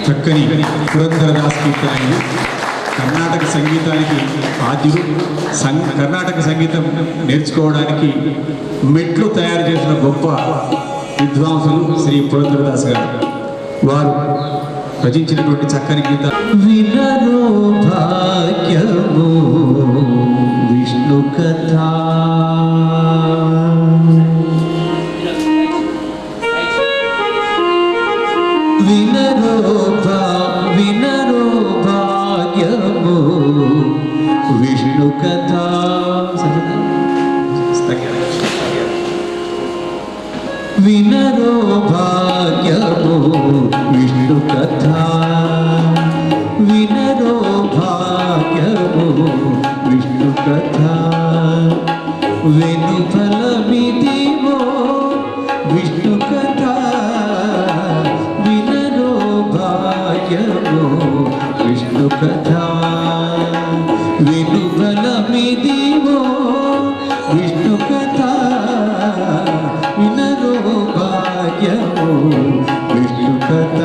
చక్కని పురంధరదాస్ కీర్తనలు కర్ణాటక సంగీతానికి ఆద్యుడు. కర్ణాటక సంగీతం నేర్చుకోవడానికి మెట్లు తయారు చేసిన గొప్ప విద్వాంసులు శ్రీ పురంధరదాస్ గారు. వారు రచించినటువంటి చక్కని గీత వినరో భాగ్యము విష్ణు కథ వినరో భాగ్యము విష్ణు కథ వినరో భాగ్యము విష్ణు కథ వినరో భాగ్యము విష్ణు కథ వెనుఫలమిదివో విష్ణు కథ వినరో భాగ్యము విష్ణు కథ వెనుఫలమిదివో విష్ణు కథ వినరో భాగ్యము విష్ణు కథ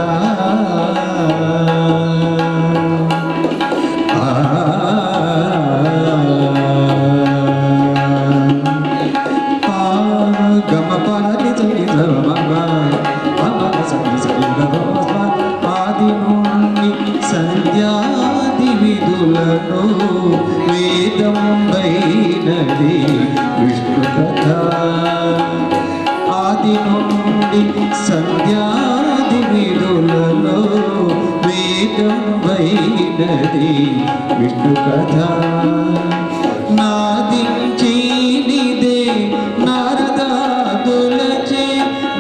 ఆది నుండి సంధ్యాది విధులను వేదం వైనది విష్ణు కథ ఆది నుండి సంధ్యాది విధులలో వేదం వైనది విష్ణు కథ నాదించేనిదే నారదాదులచే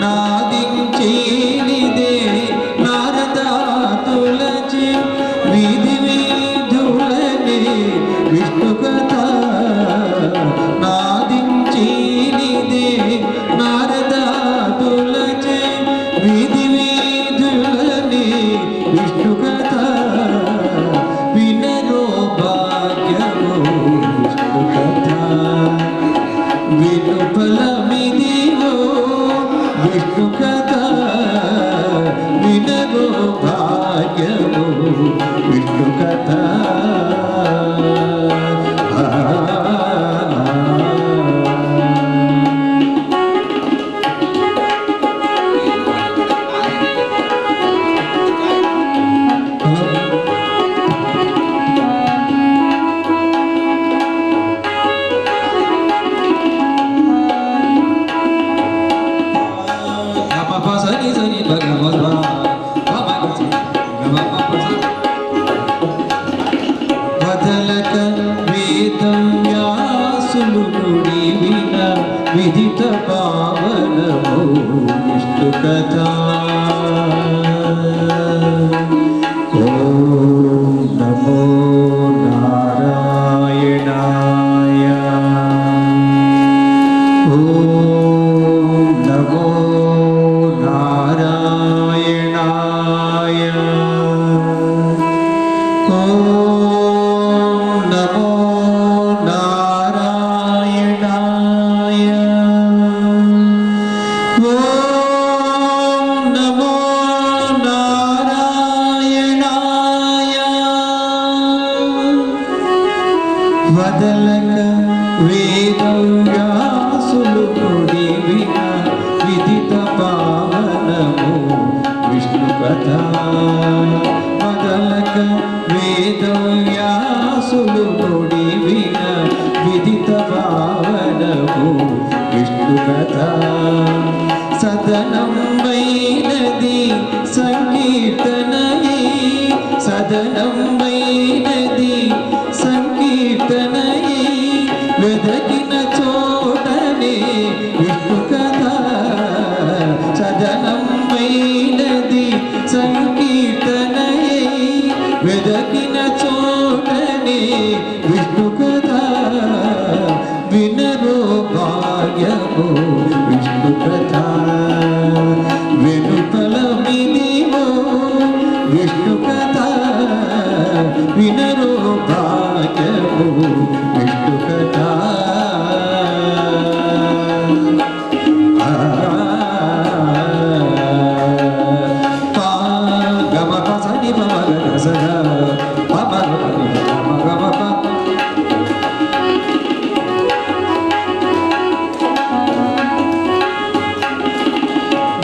నాదించేనిదే నారదాదులచే వీధి వీధులనే విష్ణు కథ నాదించేనిదే నారదాదులచే వీధి వీధులనే విష్ణు కథ వినరో భాగ్యము విష్ణు కథ వినుఫలమిదివో విష్ణు కథ వినరో భాగ్యము విష్ణు కథ వదలక వేదం వ్యాసులు విన విదిత పావనము విష్ణు కథ ఓం నమో నారాయణాయ ఓం నమో నారాయణాయ ఓం నమో నారాయణాయ ఓం నమో నారాయణాయ వదలక వేదం వ్యాసులు విన విదిత పావనము విష్ణు కథ వదలక వేదం వ్యాసులు విన విదిత పావనము విష్ణు కథ సదనం వైనది సంకీర్తనయే సదనం వైనది సంకీర్తనయే వెదకిన చోటనే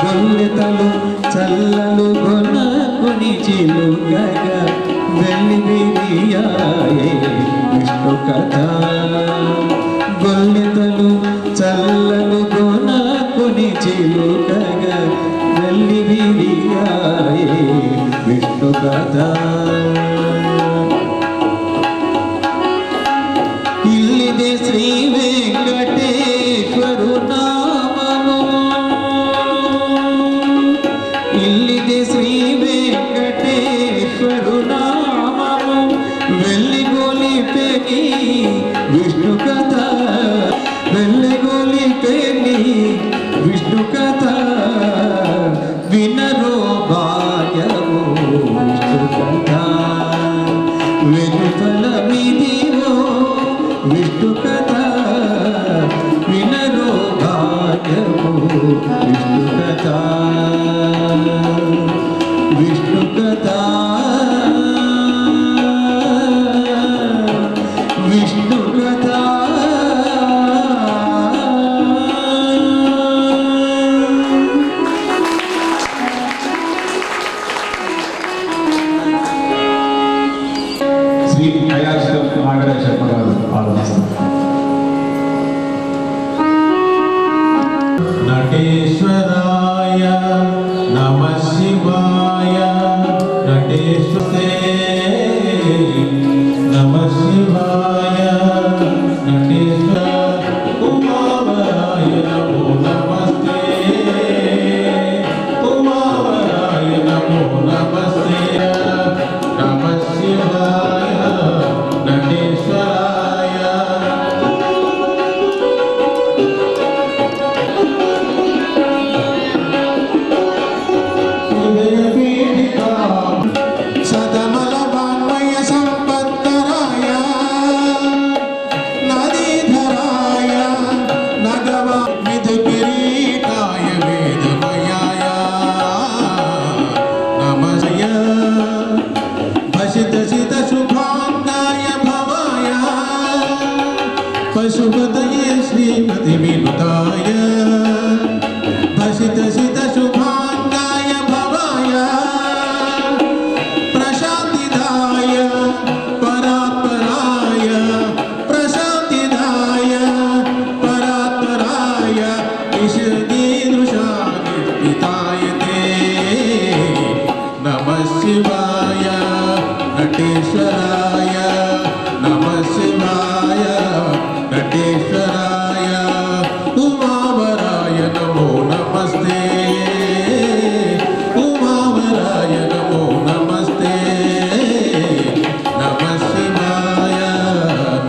గొల్లెతలు చల్లలు గొనకుని చిలుకగా వెల్లివిరియాయే విష్ణు కథ. గొల్లెతలు చల్లలు గొనకుని చిలుకగా వెల్లివిరియాయే విష్ణు కథ. ఇల్లిదే శ్రీ వెంకటేశ్వరు నామము, ఇల్లిదే శ్రీ వెంకటేశ్వరు నామము, వెల్లిగొలిపెని విష్ణు కథ, వెల్లిగొలిపెని విష్ణు కథ. వినరో భాగ్యము విష్ణు కథ, వెనుపల విధివో విష్ణు కథ. వినరో భాగ్యము విష్ణు కథ, విష్ణు కథ, విష్ణు కథ. శ్రీ అయాశ్రం నాగరాజ శర్మ గారు ఆలోచిస్తారు. నటేశ్వరాయ నమః శివాయ, నటేశ్వరే నమః శివాయ, నటేశ్వర ఉమావరాయ నమో నమస్తే, ఉమావరాయ నమో నమస్తే. నమః శివాయ నటేశ్వరాయ. సదమల వాన్మయ సంపత్తరాయ, నదీధరాయ, నగవా విధు కిరీటాయ, వేదమయాయ నమస్య. భసిత సిత శుభాంగాయ భవాయ, పశుపతయే శ్రీమతి వినుతాయ. భసిత సిత శుభాంగాయ భవాయ, ప్రశాంతిదాయ పరాత్పరాయ, ప్రశాంతిదాయ పరాత్పరాయ, ఈశదీదృశానితాయ తే. నమః శివాయ నటేశ్వరాయ, నమః శివాయ నటేశ్వరాయ. ఉమావరాయ నమో నమస్తే, ఉమావరాయ నమో నమస్తే. నమః శివాయ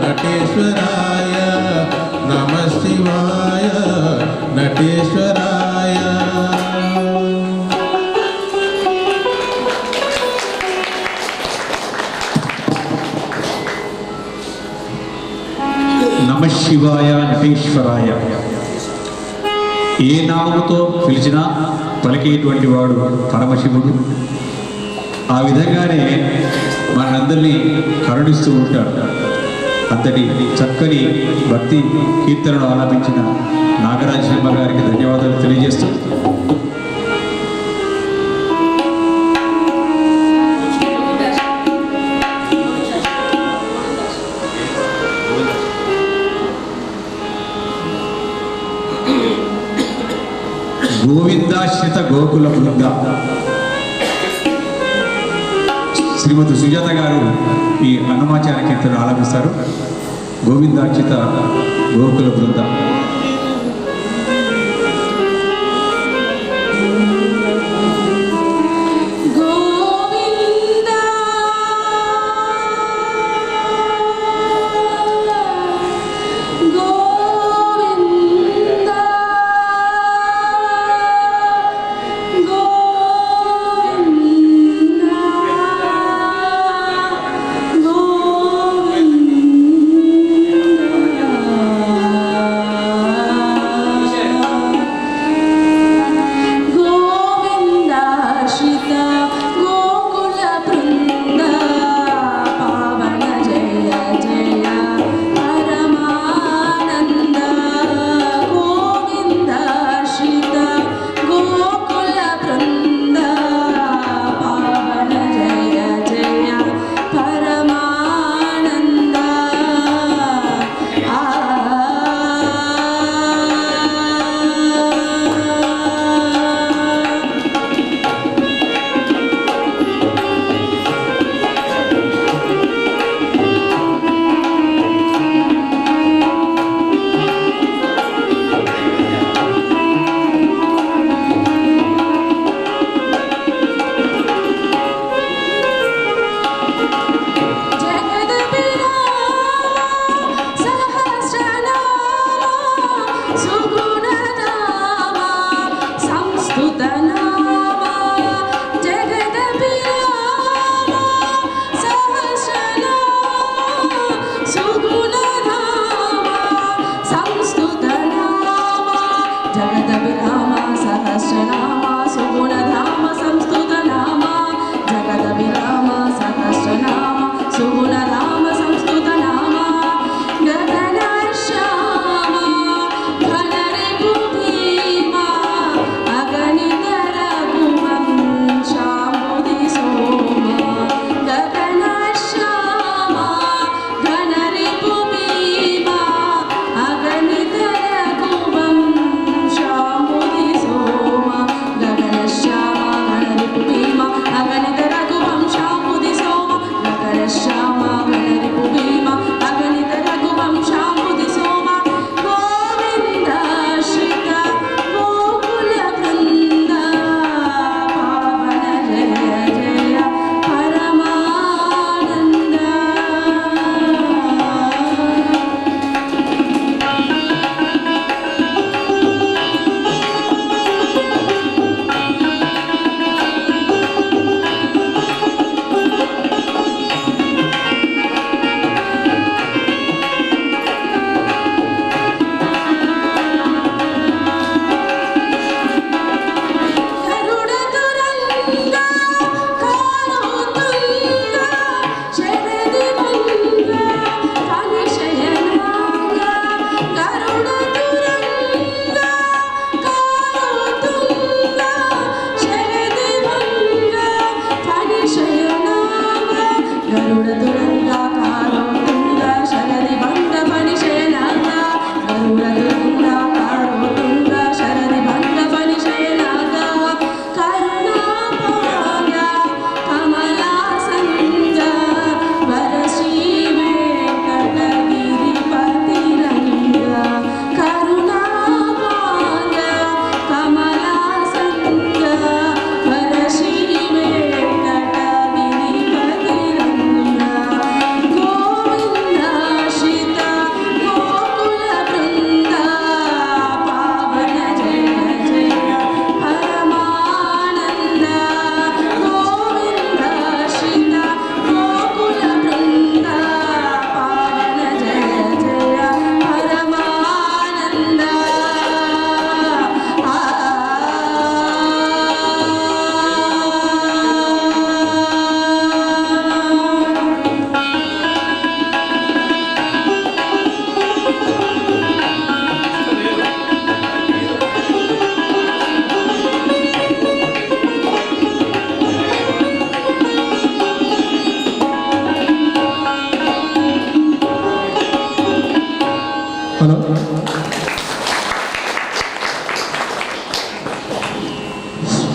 నటేశ్వరాయ, నమః శివాయ నటేశ్వరాయ. నమః శివాయ నటేశ్వరాయ. ఏ నామముతో పిలిచినా పలికేటువంటి వాడు పరమశివుడు. ఆ విధంగానే మనందరినీ కరుణిస్తూ ఉంటాడు. అంతటి చక్కని భక్తి కీర్తనను ఆలపించిన నాగరాజ శర్మ గారికి ధన్యవాదాలు తెలియజేస్తూ గోవిందాశ్రిత గోకుల బృంద. శ్రీమతి సుజాత గారు ఈ అన్నమాచార్య కీర్తన ఆలపిస్తారు. గోవిందార్చిత గోకుల బృంద.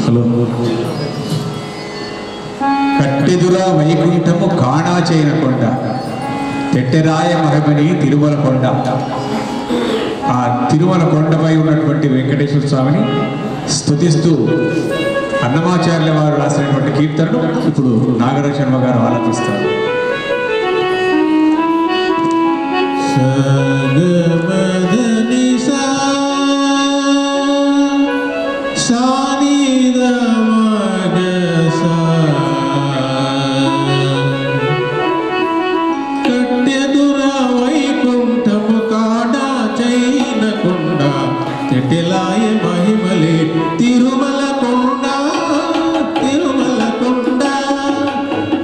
హలో. కట్టెదురా వైకుంఠము కాణా చేయన కొండ, తెట్టెరాయ మహిమని తిరుమల కొండ. ఆ తిరుమల కొండపై ఉన్నటువంటి వెంకటేశ్వర స్వామిని స్తుతిస్తూ అన్నమాచార్యుల వారు రాసినటువంటి కీర్తనను ఇప్పుడు నాగరాజ శర్మ గారు ఆలపిస్తారు. సగమదని కట్టెదురా వైకుంఠము కాడా చైనకొండ, తెటిలాయ మహిమలే తిరుమల కొండ, తిరుమల కొండ.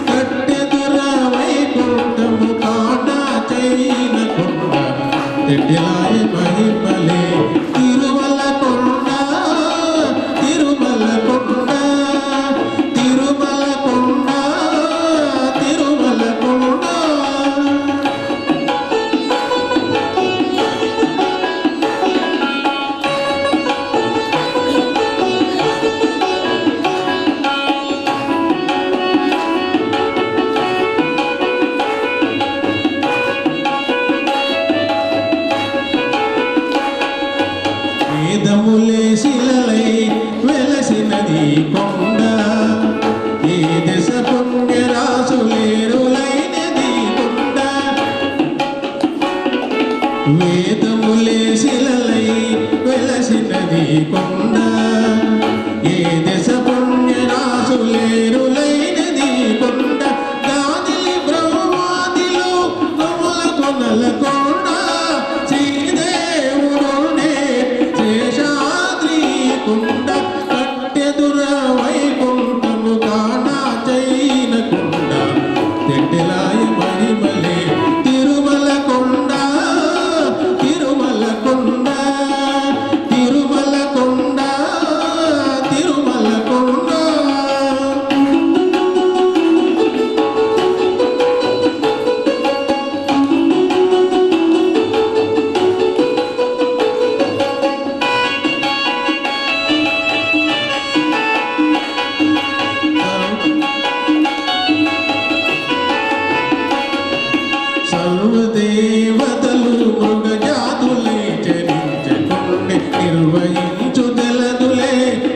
కట్టెదురా వైకుంఠము కాడా చైనకొండ, తెటిలాయ మహిమలే తిరుమల కొండ, తిరుమల కొండ, తిరుమల కొండ, తిరుమల కొండ. వేదములే శిలలై వెలసినది కొండ, ఏ దశ పుణ్యరాసులేరులైనది కొండ. వేదములే శిలలై వెలసినది కొండ, ఏ దశ పుణ్యరాసులేరులైనది కొండ. గాదిలి బ్రహ్మాదిలో కొమల కొనల కొండ, శ్రీదేవుడునే శేషాద్రి కొండ. కట్టెదురా వైకుంఠము కాణా చైన కొండ, తెట్టెలాయ మహిమలే తిరుమల కొండ, తిరుమల కొండ, తిరుమల కొండ, తిరుమల కొండ. సర్వదేవతలు మృగజాతులై చరించకుండి, నిర్వహించు జలదులే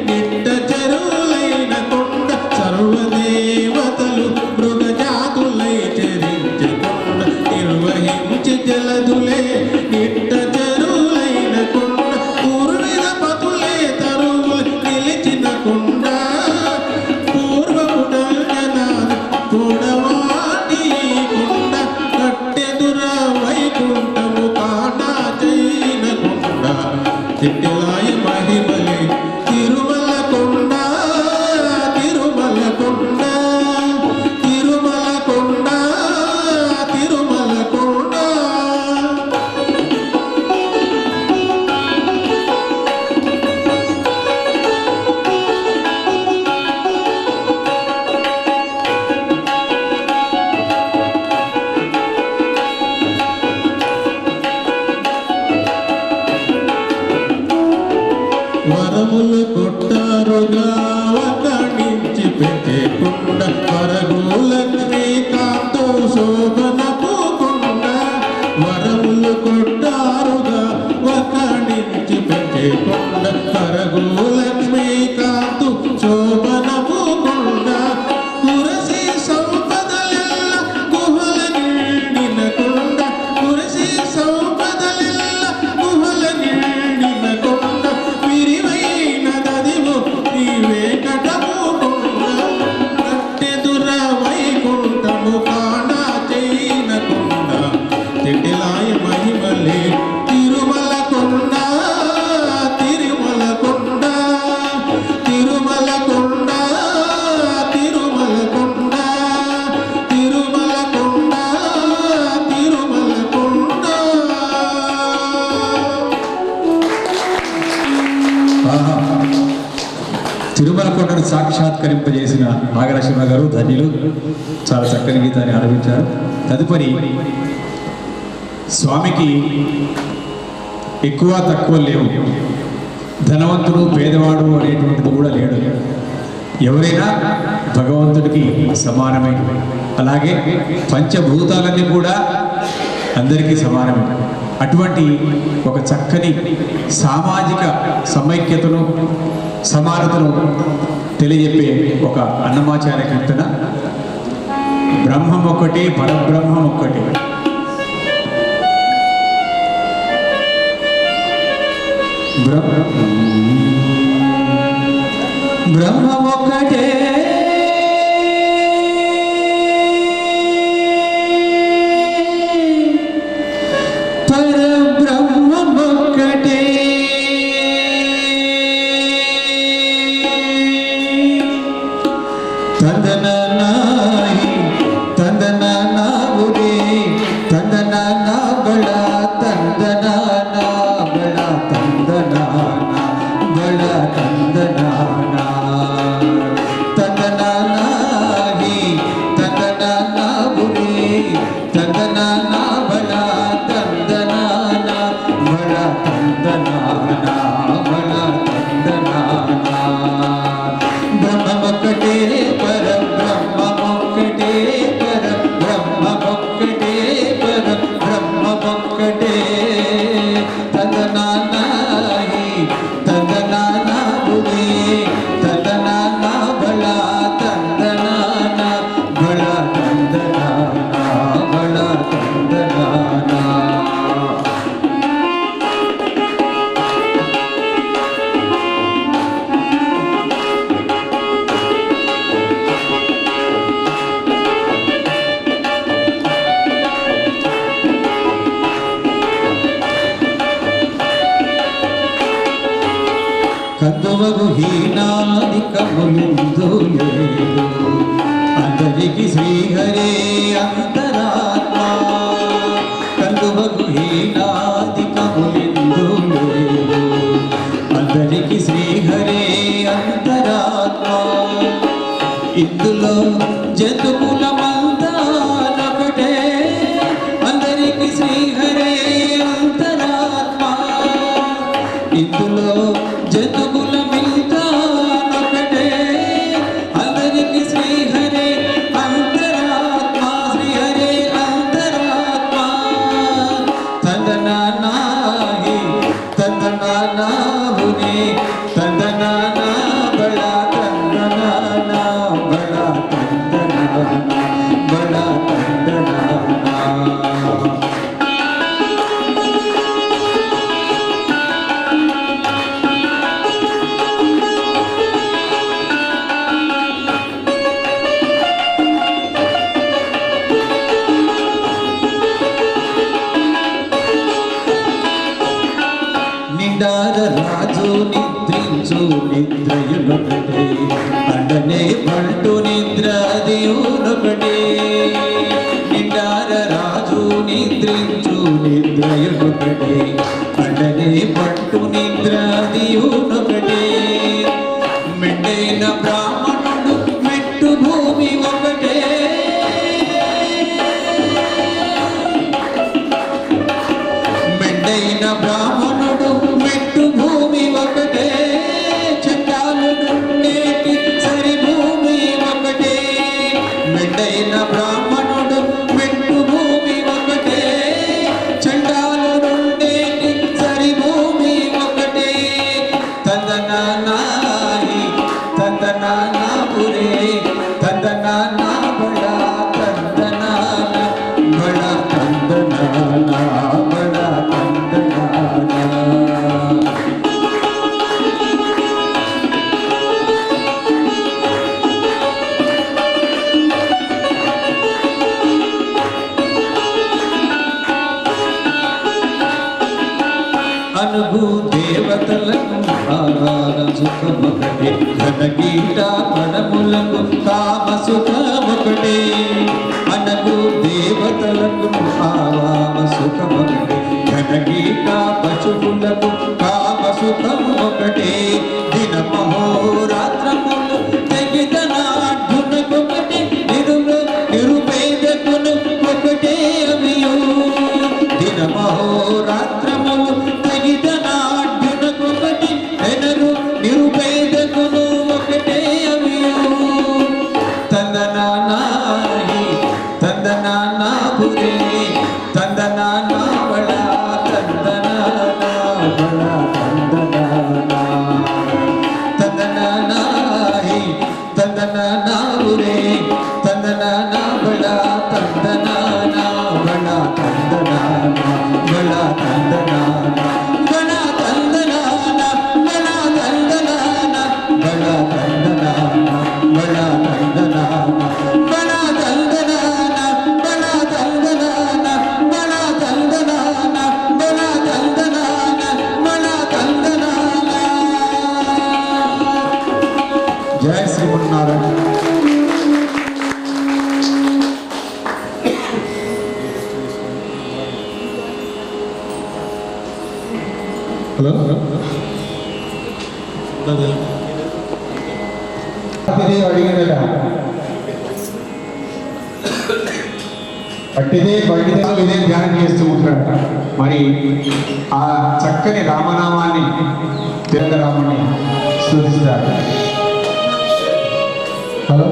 నిట్ట చెరువులైన కొండ. సర్వదేవతలు మృగజాతులై చరించకుండ, నిర్వహించు జలదులే నిట్ట చెరువులైన కొండ. పూర్విద పతులే తరువులు నిలిచిన కొండ, పూర్వపుటంజనాది పొడవాటి కొండ. కట్టెదురా వైకుంఠము కాణా చైన కొండ, తెట్టెలాయ మహిమలే తిరుమల కొండ, తిరుమల కొండ, తిరుమల కొండ, తిరుమల కొండ. వరములు కొట్టారుగా వకణించి పెట్టేకుండ, వరగు లక్ష్మీకాంతో శోభనపు కొండ. వరములు కొట్టారుగా వకణించి పెట్టేకుండ, వరగు లక్ష్మీకాంతు శోభనపు కొండ. కురసి సంపదలెల్ల గుహల నిండిన కొండ, కురసి సంపదలెల్ల గుహల నిండిన కొండ. విరివైన దదివు నీ వేకటము కొండ, కట్టెదురా వైకుంఠము కాణా చైన కొండ, తెటిలాయ మహిమలే తిరుమల కొండ, తిరుమల కొండ, తిరుమల కొండ, తిరుమల కొండ, తిరుమల కొండ, తిరుమల కొండ. ఆహా. తిరుమల కొండను సాక్షాత్కరింపజేసిన నాగరాజ శర్మ గారు ధన్యులు. చాలా చక్కని గీతాన్ని ఆలపించారు. తదుపరి స్వామికి ఎక్కువ తక్కువ లేవు. ధనవంతుడు పేదవాడు అనేటువంటిది కూడా లేడు. ఎవరైనా భగవంతుడికి సమానమే. అలాగే పంచభూతాలన్నీ కూడా అందరికీ సమానమే. అటువంటి ఒక చక్కని సామాజిక సమైక్యతను సమానతను తెలియజెప్పే ఒక అన్నమాచార్య కీర్తన, బ్రహ్మం ఒక్కటి పరబ్రహ్మం ఒక్కటి. బ్రహ్మం ఒక్కటే పరబ్రహ్మం ఒక్కటే తందనాయి తందనావురే తందనా బళ తందనా బళ తందనా బళ తందనా తందనాయి తందనావురే తందనా బళ తందనా బళ తందనా బళ తందనా బ్రహ్మమొక్కటే పరబ్రహ్మమొక్కటే పరబ్రహ్మమొక్కటే పరబ్రహ్మమొక్కటే తదనానాహి తదనానాబుదే తదనానా బళ తందనానా బళ తందనానా బళ తందనానా. కద్దువగు హీనాదికములిందు లేదు అందరికి శ్రీహరే అంతరాత్మ. కద్దువగు హీనాదికములిందు లేదు అందరికి శ్రీహరే అంతరాత్మ. ఇందులో జంతువుల మందాలొకటే అందరికి శ్రీహరే అంతరాత్మ. ఇందులో జంతువుల మిగతానొకటే అందరికి శ్రీహరే అంతరాత్మ. శ్రీహరే అంతరాత్మ తందనానాహి తందనానాహునే తందనానా బళ తందనానా బళ తందనానా బళ తందనానా. నిండార రాజు నిద్రించు నిద్రయునొకటే అండనే పంటు నిద్ర దేవునొకటే. నిండార రాజు నిద్రించు నిద్రయునొకటే అండనే పంటు నిద్ర దేవునొకటే. మెండైన బ్రాహ్మణుడు మెట్టు భూమి ఒకటే. మెండైన బ్రాహ్మణుడు మెట్టు భూమి ఒకటే. చండాలుడు నేటి సరి భూమి ఒకటే. మెండైన బ్రాహ్మణుడు మెట్టు భూమి ఒకటే. చండాలుడు నేటి సరి భూమి ఒకటే. తందనానాహి తందనానాపురే తందనానా బళ తందనానా బళ తందనానా బళ తందనానా. అనుగు దేవతలకు ఆరాధ సుఖమొకటే ఘనగీట పడములకు కామ సుఖమొకటే. అనగు దేవతలకు ఆరామ సుఖమొకటే ఘనగీట పశువులకు కామ సుఖం ఒకటే. దిన మహోరాత్రములు తెగిదనాఢ్యునకొకటే నిరుపేదకును ఒకటే అవియు. దిన మహోరాత్రములు తెగిదనాఢ్యునకొకటి హలో అడిగినట పట్టిదే ఇదే ధ్యానం చేస్తూ ఉంటారట. మరి ఆ చక్కని రామనామాన్ని తిరగరామని స్తుతిస్తారు. హలో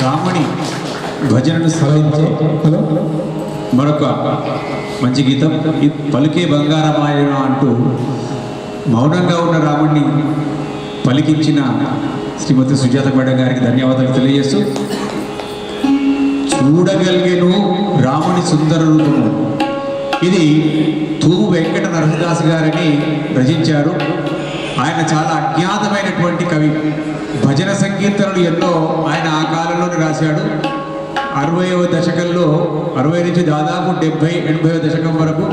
రాముని భజనను స్మరించే మరొక మంచి గీతం పలుకే బంగారమాయన అంటూ మౌనంగా ఉన్న రాముణ్ణి పలికించిన శ్రీమతి సుజాత మేడం గారికి ధన్యవాదాలు తెలియజేస్తూ, చూడగలిగేను రాముని సుందర రూపము. ఇది తూము వెంకట నరసింహదాస్ గారిని రచించారు. ఆయన చాలా అజ్ఞాతమైనటువంటి కవి. భజన సంకీర్తనలు ఎన్నో ఆయన ఆ కాలంలోనే రాశాడు. 60వ దశకంలో 60 నుంచి దాదాపు 70-80వ దశకం వరకు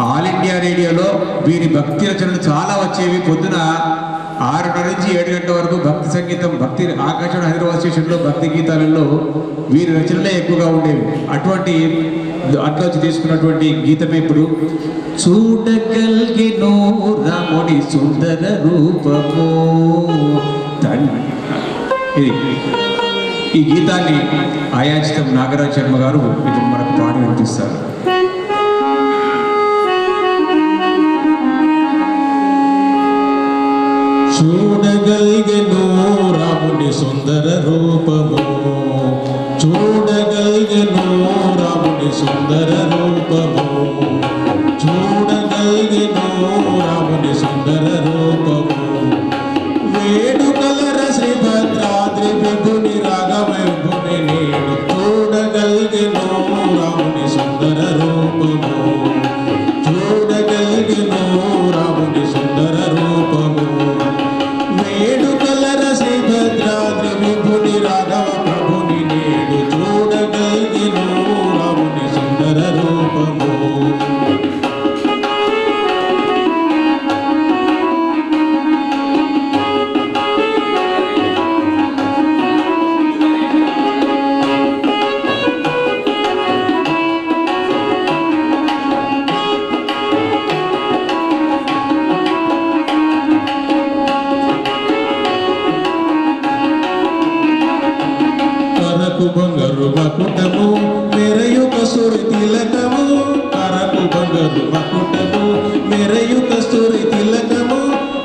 ఆల్ ఇండియా రేడియోలో వీరి భక్తి రచనలు చాలా వచ్చేవి. పొద్దున 6:30 నుంచి 7 గంటల వరకు భక్తి సంగీతం, భక్తి ఆకాశవాణి హైదరాబాద్ స్టేషన్లో భక్తి గీతాలలో వీరి రచనలే ఎక్కువగా ఉండేవి. అట్లా వచ్చి తీసుకున్నటువంటి గీతమే ఇప్పుడు చూడగలిగెను రాముడి సుందర రూపము. ఈ గీతాన్ని ఆయాచితం నాగరాజ్ శర్మ గారు ఇప్పుడు మనకు పాడి వినిపిస్తారు. చూడగలిగెను రాముని సుందర రూపము, చూడగలిగెను రాముని సుందర రూపము, చూడగలిగెను రాముని సుందర రూపము. వేడుకల శ్రీ భద్రాద్రి విభుని రాఘవేంద్రుని నేను చూడగలిగెను రాముని సుందర రూపము, చూడగలిగెను రాముని సుందర రూపము. వేడుకల శ్రీ భద్రాద్రి విభుని రాఘవ ప్రభుని నేను చూడగలిగెను రాముని సుందర రూపము. కరకు బంగారు మకుటము మెరయు కస్తూరి తిలకము, కరకు బంగారు మకుటము మెరయు కస్తూరి తిలకము.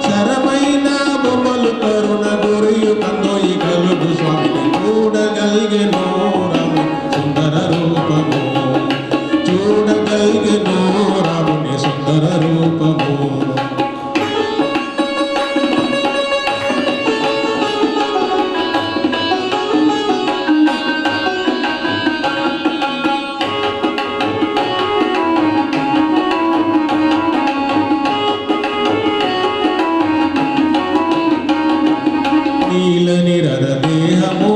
శరమైన బొమ్మలు కరుణ గురియు కందోయి కలుగు స్వామిని చూడగలిగెను రాముని సుందర రూపము, చూడగలిగెను రాముని సుందర రూపము. నీల నిరద దేహము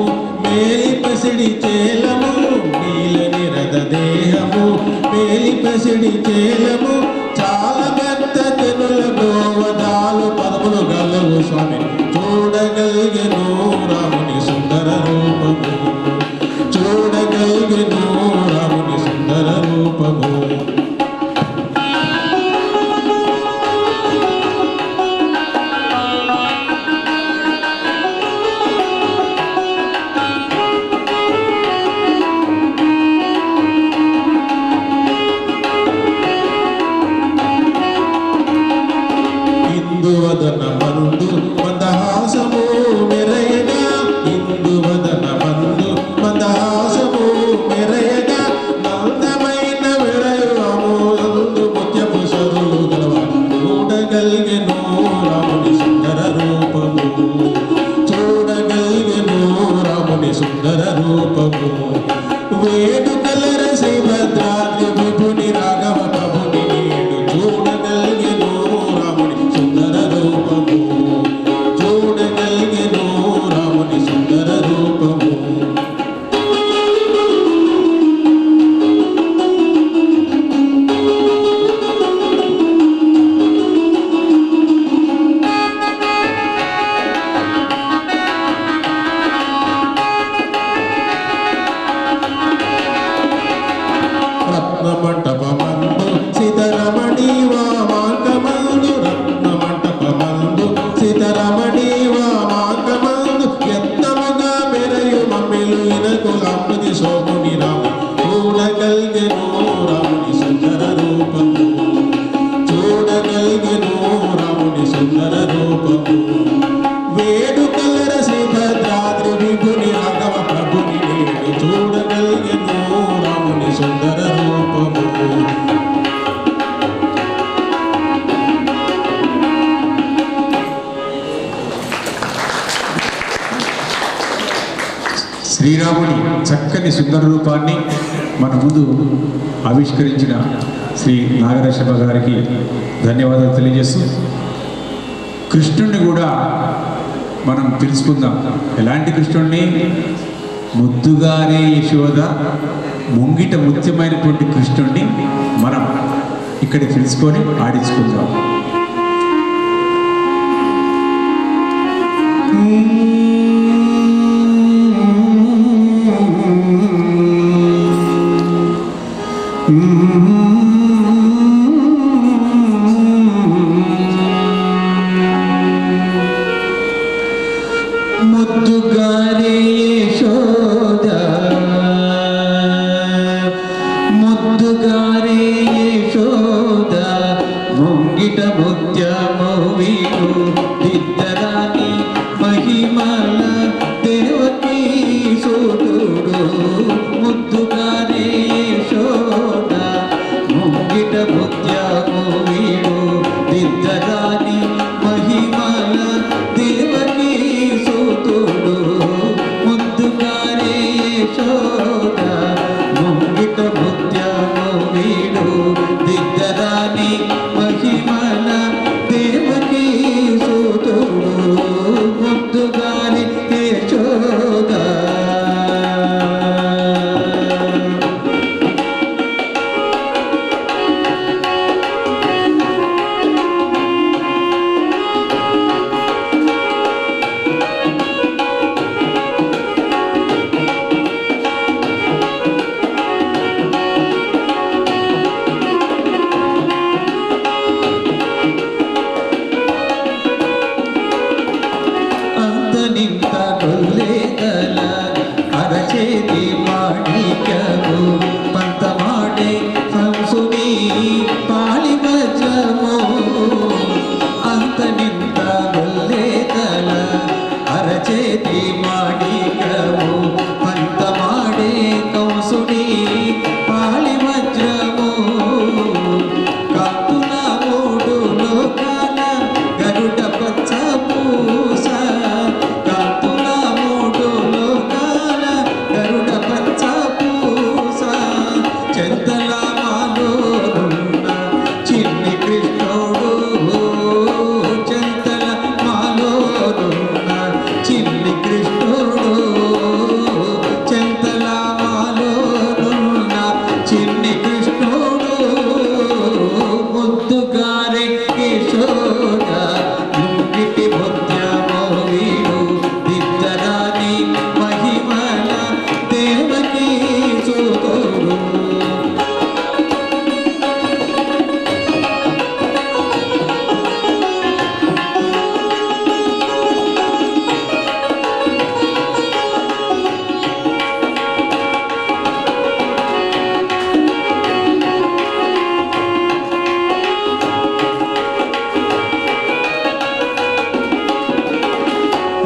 మేలి పసిడి చేలము, నీల నిరద దేహము మేలి పసిడి చేలము. చాలా పెద్ద తెనుల గోవదాలు పదములు గలవు స్వామి చూడగలిగెను రాముని సుందర రూపము, చూడగలిగెను రాముని సుందర రూపము. ఇందువదన మందు మందహాసము మెరయగా, ఇందువదన మందు మందహాసము మెరయగా. నందమైన విరయము అందు ముత్యపు సరులు గలవ చూడగలిగెను రాముని సుందర రూపము, చూడగలిగెను రాముని సుందర రూపము. వేడుకల శ్రీ భద్రాద్రి విభుని రాఘవ ప్రభుని నేను చూడగలిగెను రాముని సుందర రూపము, చూడగలిగెను రాముని సుందర రూపము. రత్నమంటపమందు సీతారమణి వామాంకమందు, రత్నమంటపమందు సీతారమణి వామాంకమందు. ఎత్తముగా మెరయు మమ్మిలు ఇనకులమ్మది సోముని రాము చూడగలిగెను రాముని సుందర రూపము, చూడగలిగెను రాముని సుందర రూపము. వేడుకల శ్రీ భద్రాద్రి విభుని రాఘవ ప్రభుని నేను చూడగలిగెను రాముని సుందర రూపము. శ్రీరాముని చక్కని సుందర రూపాన్ని మన ముందు ఆవిష్కరించిన శ్రీ నాగరాజ్ శర్మ గారికి ధన్యవాదాలు తెలియజేస్తూ, కృష్ణుణ్ణి కూడా మనం తెలుసుకుందాం. ఎలాంటి కృష్ణుణ్ణి? ముద్దుగానే యశోద ముంగిట ముత్యమైనటువంటి కృష్ణుడిని మనం ఇక్కడ తెలుసుకొని ఆడించుకుందాం. ముద్దుగారే యశోద ముద్దుగారే యశోద ముంగిట ముత్యము వీడు దిద్దరాని మహిమల దేవకీ సూటుడు. ముద్దుగారే యశోద ముంగిట ముత్యము వీడు దిద్దరాని మహిమల దేవకీ సూతుడు. ముద్దుగారే యశోద ముంగిట ముత్యము వీడు దిద్దరాని మహిమల దేవకీ సూతుడు. ముద్దుగారే యశోద నింత కొల్లేదల అరచేతి మాణిక్యము పంతమాడే సంసుని పాళి వజ్రము. అంత నింత కొల్లేదల అరచేతి మాణిక్యము పంతమాడే కంసుని పాళి వజ్రము. కాకుల మూడు లోకాల గరుడ పచ్చ పూస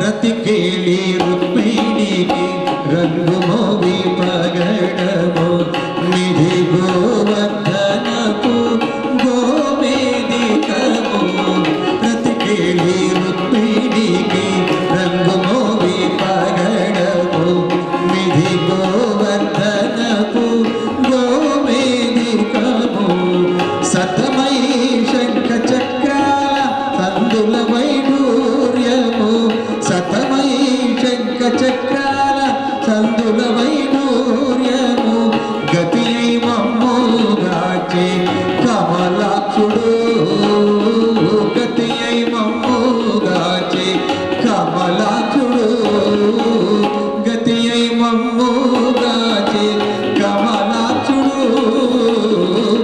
రతికేళి రుక్మిణికి రంగు మోవి పగడము నిధి గోవర్ధనపు గోవేదికము. రతికేళి రుక్మిణికి రంగు మోవి పగడము నిధి గోవర్ధనపు గోవేదికము. సతమై శంఖ చక్రాల సందుల వైఢూర్యము. సతమై శంఖ చక్రాల సందుల వైఢూర్యము. గతి మమ్ము గాచే కమలాక్షుడు. గతి మమ్ము గాచే కమలాక్షుడు. గతి మమ్ము గాచే కమలాక్షుడు.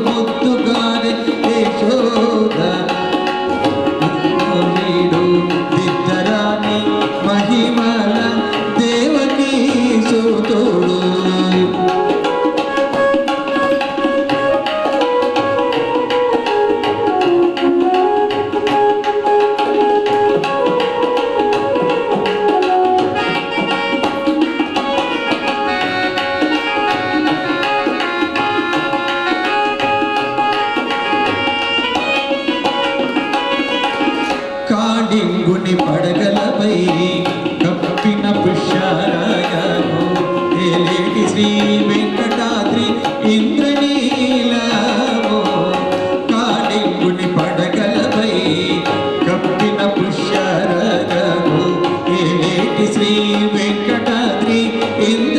ముద్దుగారే యశోద దిద్దరాని మహిమల దేవకీ సూతుడు. కాళింగుని పడగలపై కప్పిన పుష్యరాగము ఏలేటి శ్రీ వెంకటాద్రి ఇంద్రనీలము. కాళింగుని పడగలపై కప్పిన పుష్యరాగము ఏలేటి శ్రీ వెంకటాద్రి ఇంద్ర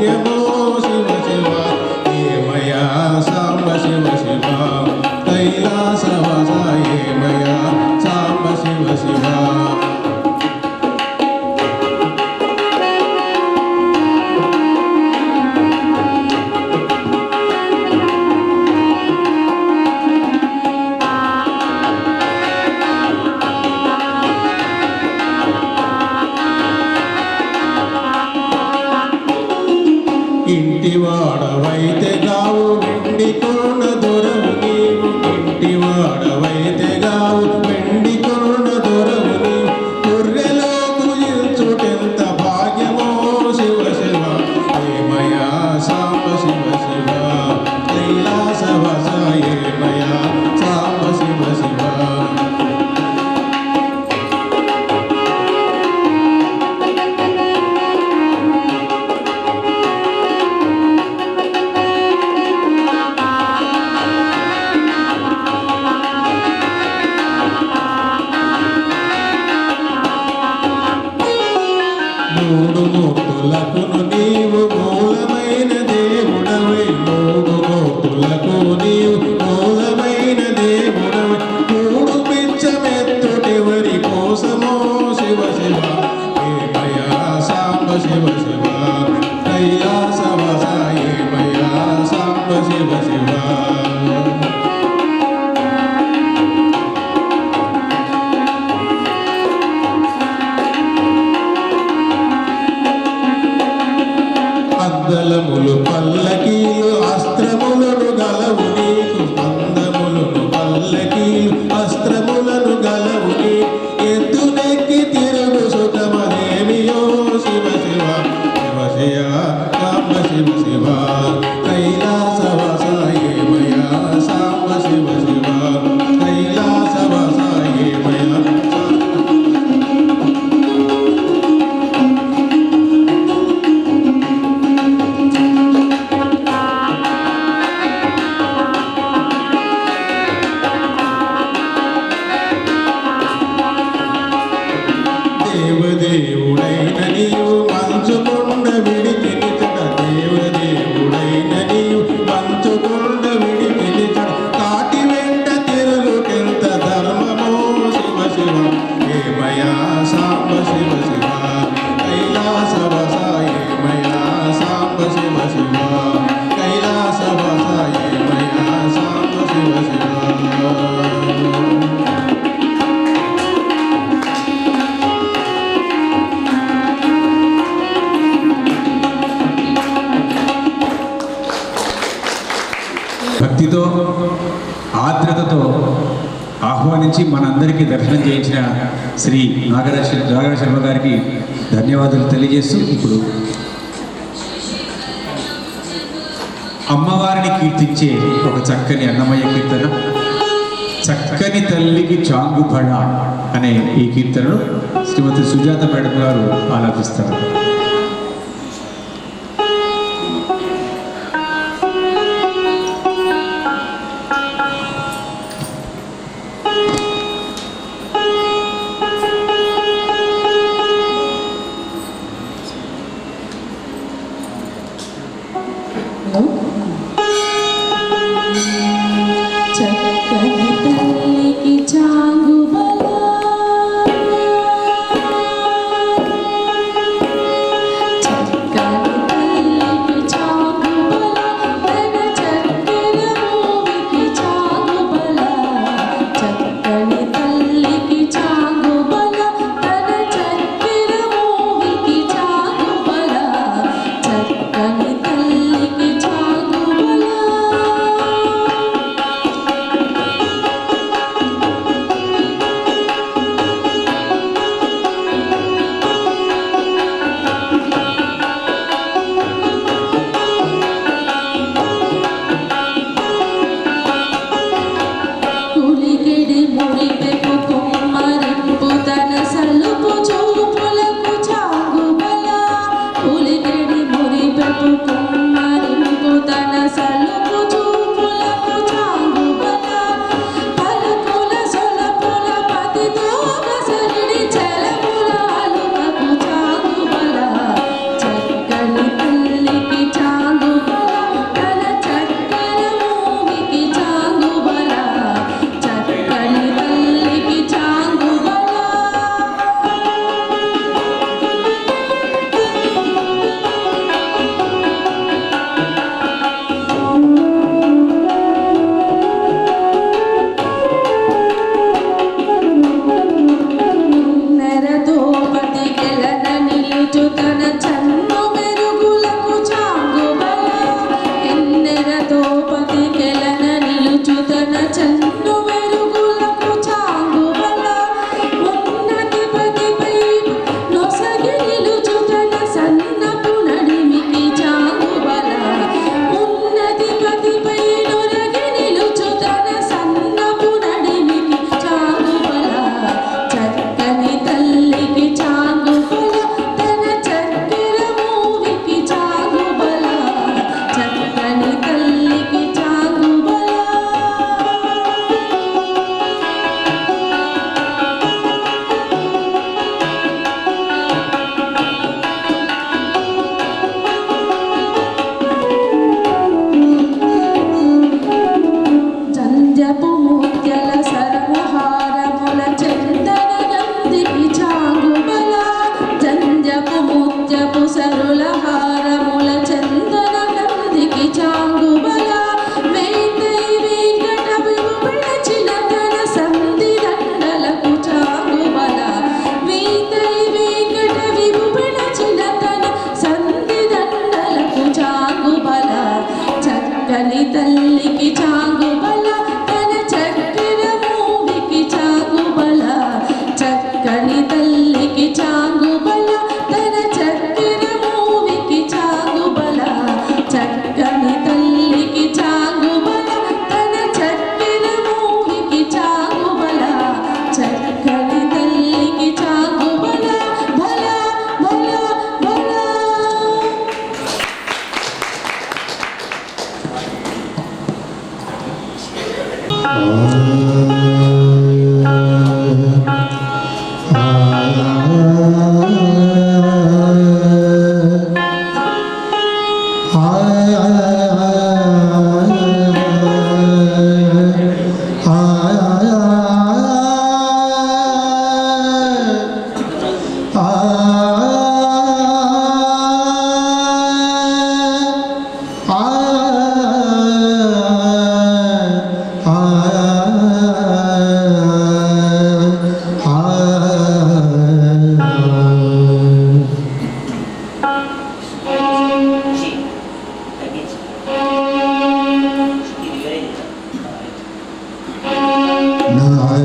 పుణ్యమో శివ శివ ఏమయా సాంబ శివ శివ కైలాసవాస ఏమయా సాంబ శివ శివ ఇంటివాడవైతే గావు వెండి కొన్న దొరవు నీవు ఇంటివాడవైతే గావు వెండి కొన్న దొరవు నీవు గొర్రెలో పూజించుటెంత భాగ్యమో శివ శివ ఏమయా సాంబ శివ శివ కైలాసవాస ఏమయా సాంబ శివ శివ మూడు మూర్తులకును నీవు మూలమైన దేవుడవై మూడు మూర్తులకు నీవు మూలమైన దేవుడవై మూడు పిచ్చమెత్తుటెవరి కోసమో శివ శివ ఏమయా సాంబ శివ శివ కైలాసవాస ఏమయా సాంబ శివ శివ అందలములు పల్లకీలు అస్త్రములను గలవు నీకు అందములను పల్లకీలు అస్త్రములను గలవు నీ ఎద్దునెక్కి తిరుగు సుఖమదేమియో శివ శివ శివ శివ సాంబ శివ శివ కైలాసవాస ఏమయా సాంబ శివ శివ కైలాసవాస ఏమయా దేవదేవుడైన నీవు మంచుకొండ విడికి నిచట దేవదేవుడైన నీవు మంచుకొండ విడికి నిచట కాటి వెంట తిరుగుకెంత ధర్మమో శివ శివ ఏమయా సాంబ శివ శివ కైలాసవాస ఏమయా సాంబ శివ శివ కైలాసవాస ఏమయా సాంబ శివ శివ భక్తితో ఆర్ద్రతతో ఆహ్వానించి మనందరికీ దర్శనం చేయించిన శ్రీ నాగరాజ శర్మ గారికి ధన్యవాదాలు తెలియజేస్తూ ఇప్పుడు అమ్మవారిని కీర్తించే ఒక చక్కని అన్నమయ్య కీర్తన చక్కని తల్లికి చాంగుబడ అనే ఈ కీర్తనను శ్రీమతి సుజాత మేడం గారు ఆలాపిస్తారు. చక్కని తల్లికి చాంగుబల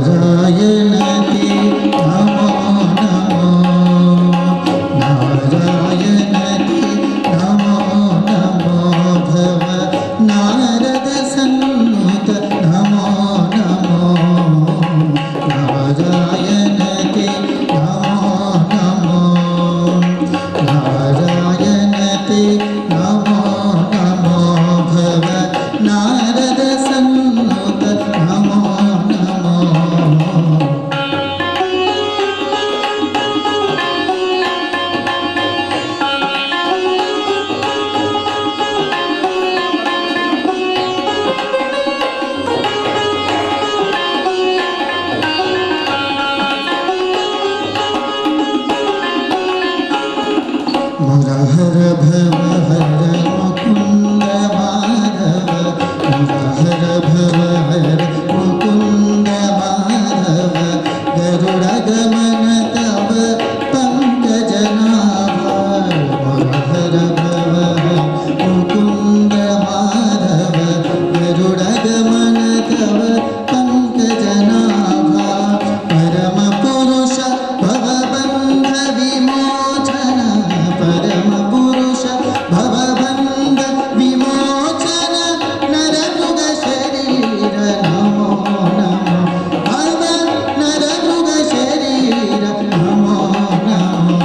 నారాయణతే నమో నమో నారాయణతే నమో నమో భవ నారద సన్నుత నమో నమో నారాయణతే నమో నమో నారాయణతే నమో నమో భవ నారద సన్నుత నమో నమో మురహర భవ హర ముకుంద మాధవ మురహర భవ హర ముకుంద మాధవ గరుడ గమన తవ పంకజనాభ మురహర భవ హర ముకుంద మాధవ గరుడ గమన తవ పంకజనాభ పరమ పురుష భవబంధ విమోచన పరమ పురుష భవబంధ విమోచన నరమృగ శరీర నమో నమో భవ నరమృగ శరీర నమో నమో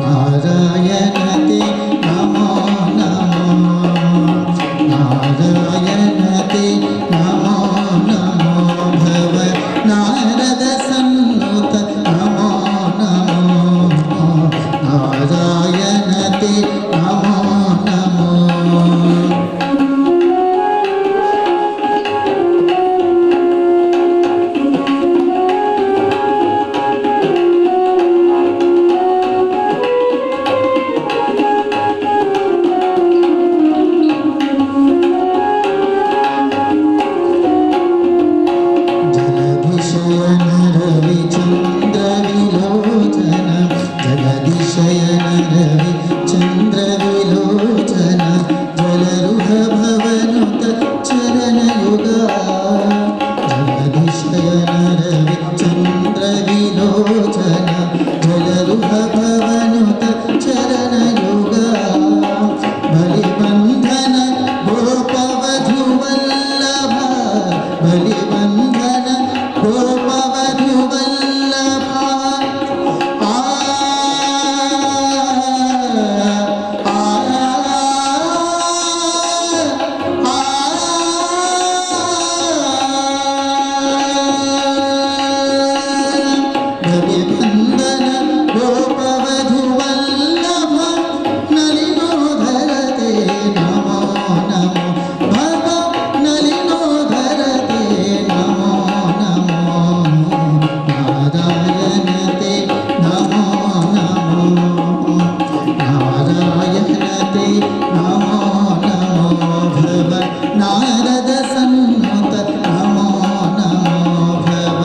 నారాయణతే నమో నమో నారాయణతే నమో నమో భవ నారద సన్నుత నమో నమో నారాయణతే నమో నమో జలధిశయన రవి చంద్ర విలోచన జగదిశయన రవి చంద్ర విలోచన జలరుహ భవనుత చరణ యుగా జగదిశయన రవి చంద్ర విలోచన జలరుహ భవనుత చరణ యుగా బలిబంధన గోపవధు వల్లభ బలిబంధన గోపవధు వల్లభ ఆ ఆ బలిబంధన గోపవధు వల్లభ నలినోధరతే నమో నమో భవ నలినోధరతే నమో నమో నారాయణతే నమో నమో నారాయణతే నమో నమో భవ నారద సన్నుత నమో నమో భవ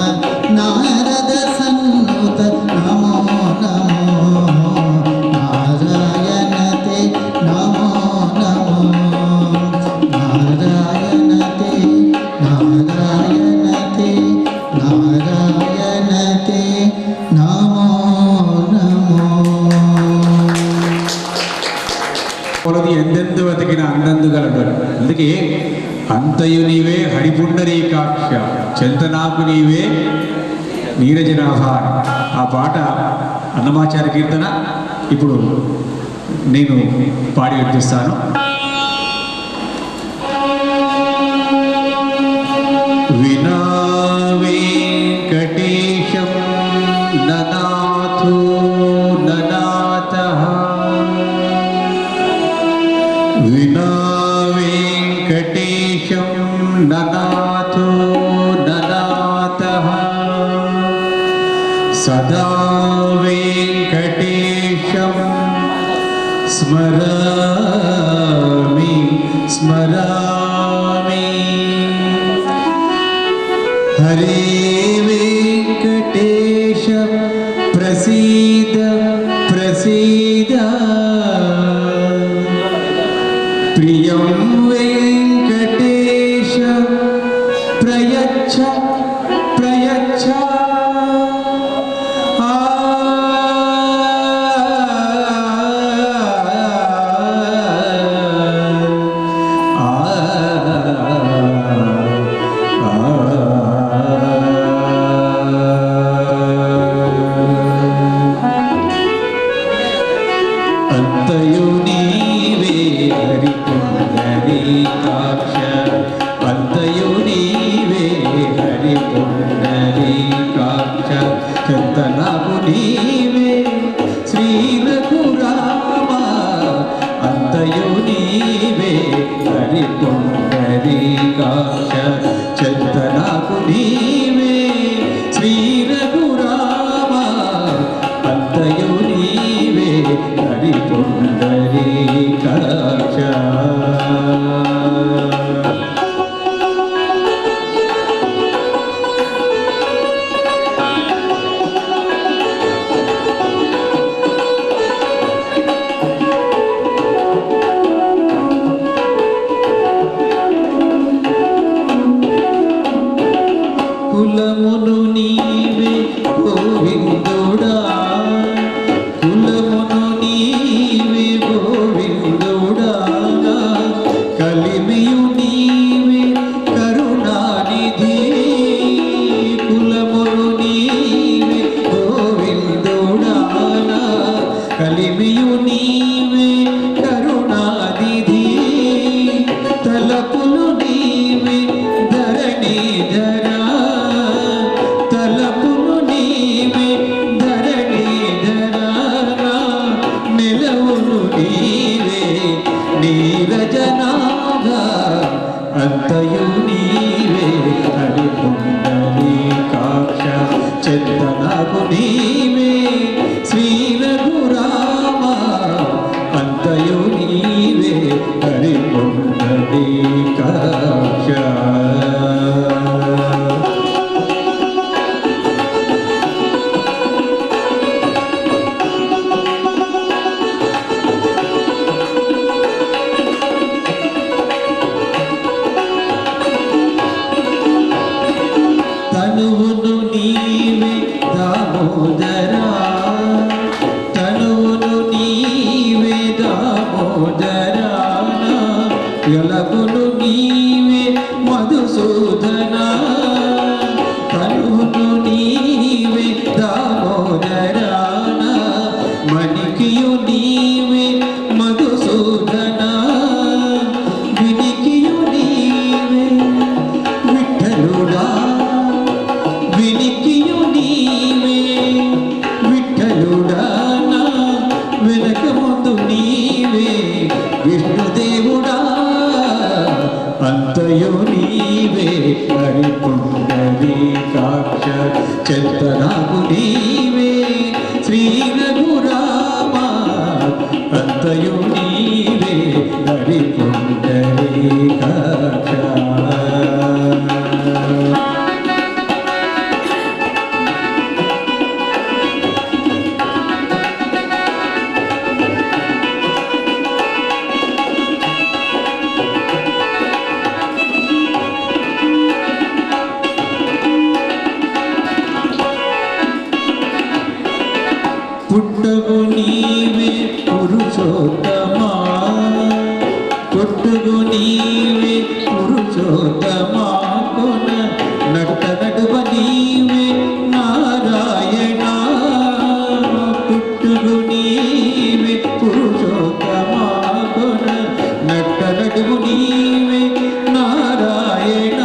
నారద సన్నుత నమో నమో నారాయణతే నమో నమో నారాయణతే నారాయణతే నారాయణతే నమో నమో కొలది ఎందెందు వెతికిన అందందు గలడు. అందుకే అంతయు నీవే హరిపుండరీకాక్ష చెంతనాకు నీవే నీరజనాభ. ఆ పాట అన్నమాచార్య కీర్తన ఇప్పుడు నేను పాడి వినిపిస్తాను. వినా వెంకటేశం ననాథో ననాథః వినా వెంకటేశం ననాథో ననాథః సదా వెంకటేశం స్మరామి స్మరామి. హరే వెంకటేశ ప్రసీద ప్రసీద ప్రియం వెంకటేశ ప్రయచ్చ ప్రయచ్చ అంతయు నీవే హరి పుండరీకాక్ష అంతయు నీవే హరి పుండరీకాక్ష చింతనకు నీవే శ్రీ రఘురామ అంతయు నీవే హరి పుండరీకాక్ష చింతనకు నీవే శ్రీ రఘురామ అంతయు నీవే హరి పుండరీకాక్ష కులమును నీవే గోవిందుడా కులమును నీవే గోవిందుడా కలిమియు నీవే కరుణానిధి కులమును నీవే గోవిందుడా కలిమియు నీవే కరుణానిధి తలపులు నీవే ధరణి ధరా తలపులు నీవే ధరణి ధరా నిలవులు నీవే నీరజనాభ అంతయు నీవే హరి పుండరీకాక్ష చింతనకు నీవే శ్రీ రఘురామ అంతయు నీవే హరి పుండరీకాక్ష తనువును నీవే దామోదరా తనువును నీవే దామోదరా ఎలగును నీవే మధుసూదనా తనువును నీవే దామోదరా మణికియు నీవే మధుసూదనా వినికియు నీవే విఠలుడా వినికియు నీవే విఠలుడా వెనక ముందు నీవే విష్ణుదేవుడా అంతయు నీవే హరి పుండరీకాక్ష చింతనకు నీవే శ్రీ రఘురామ అంతయు నీవే హరి పుండరీకాక్ష పుట్టగు నీవే పురుషోత్తమా పుట్టగు నీవే పురుషోత్తమా కొన నట్ట నడువ నీవే నారాయణ పుట్టగు నీవే పురుషోత్తమా కొన నట్ట నడువు నీవే నారాయణ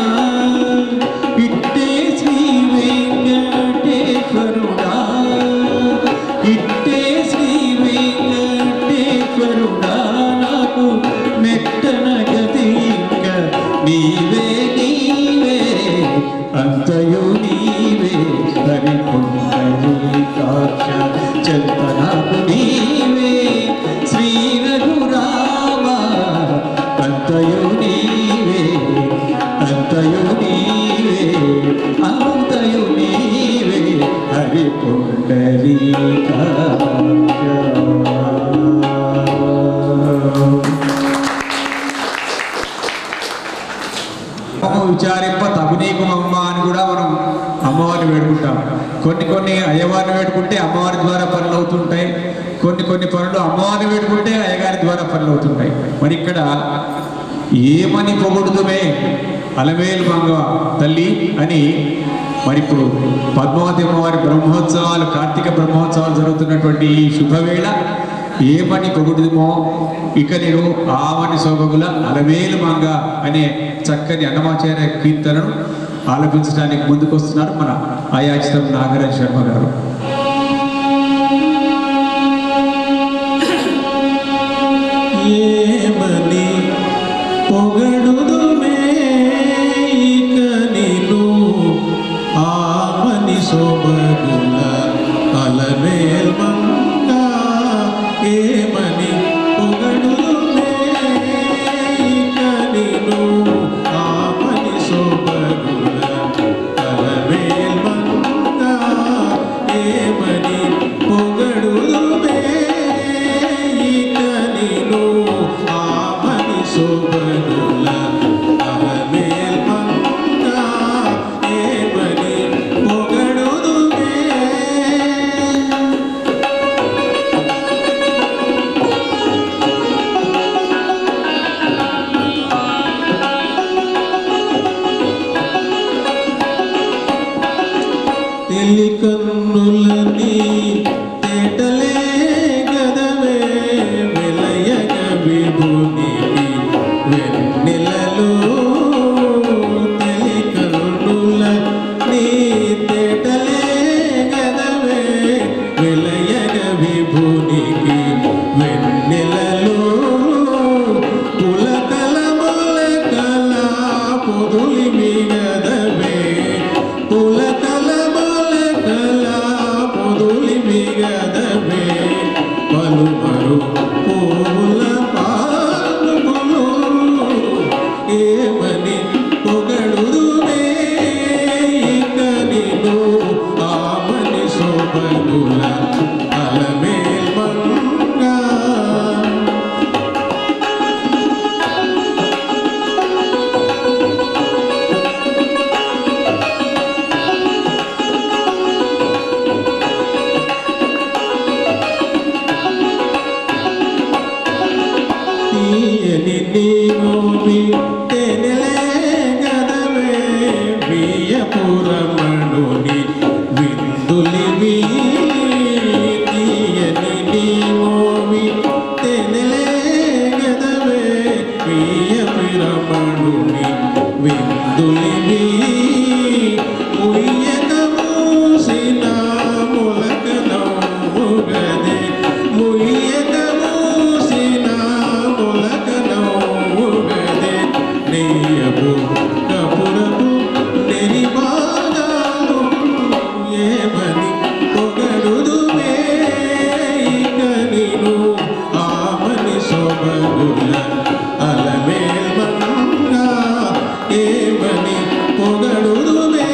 ఇట్టే శ్రీ వెంకటేశ్వరుడా ఇట్టే శ్రీ వెంకటేశ్వరుడా వేడుకుంటే అమ్మవారి ద్వారా పనులు అవుతుంటాయి, కొన్ని పనులు అమ్మవారిని వేడుకుంటే అయ్యగారి ద్వారా పనులు అవుతుంటాయి. మరి ఇక్కడ ఏమని పొగుడుదుమే అలమేలు మంగ తల్లి అని మరి ఇప్పుడు పద్మావతి అమ్మవారి బ్రహ్మోత్సవాలు, కార్తీక బ్రహ్మోత్సవాలు జరుగుతున్నటువంటి ఈ శుభవేళ ఏమని పొగుడుదుమో ఇక నేను ఆమని సోబగుల అలమేలు మంగ అనే చక్కని అన్నమాచార్య కీర్తనను ఆలపించడానికి ముందుకొస్తున్నారు మన అయాచితం నాగరాజ్ శర్మ గారు. ఏమని పొగడుదుమే ఇక నిన్ను ఆమని సొబగుల అలమేల్ మంగ. ఏమని పొగడుదుమే ఇక నిన్ను ఆమని సొబగుల అలమేల్ మంగ. ఏమని పొగడుదుమే ఇక నిన్ను ఆమని సొబగుల అలమేల్ మంగ. ఏమని పొగడుదుమే. తెలికన్నులని తేటలే గదవే వెలయగ విభునికి వెన్నెలలో. తెలికన్నులని తేటలే గదవే వెలయగ విభునికి వెన్నెలలో. పులకల మొలకల పొదులి మిగదవే పులకల మొలకల పొదులి మిగదవే. పలుమరు పూల పాలుగులు ఏమని పొగడుదుమే ఇక నిన్ను ఆమని సొబగుల అలమేల్ మంగ. తీయని నీవోమి తెనెలే గదవే వియపురమణుని విందులివి. తీయని నీవోమి తెనెలే గదవే వియపురమణుని విందులివి. ముయ్యక మూసిన మొలకనౌగదే ముయ్యక మూసిన మొలకనౌగదే. నెయ్యపు కపురపు నెరిబాగాలు ఏమని పొగడుదుమే ఇక నిన్ను ఆమని సొబగుల అలమేల్ మంగ. ఏమని పొగడుదుమే.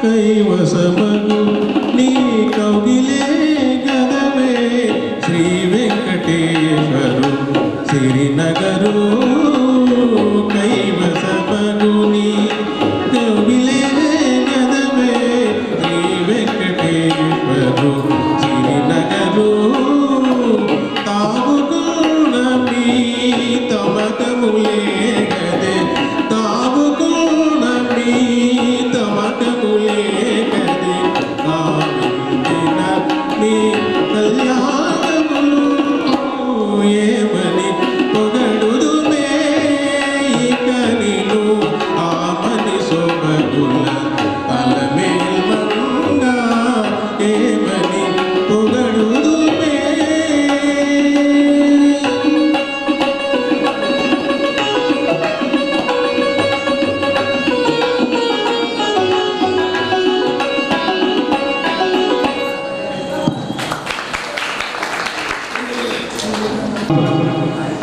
కైవసమగు నీ కౌగిలే గదవే శ్రీ వెంకటేశ్వరు సిరినగరు. కైవసమగు నీ కౌగిలే గదవే శ్రీ వెంకటేశ్వరు సిరినగరు. తాగుకున్న మీ తమకములే గదే తాగుకున్న మీ తమకములే గదే. ఆవించిన మీ కళ్యాణములు ఏమని పొగడుదుమే ఇక నిన్ను ఆమని సొబగుల అలమేల్ మంగ. ఏమని పొగడుదుమే.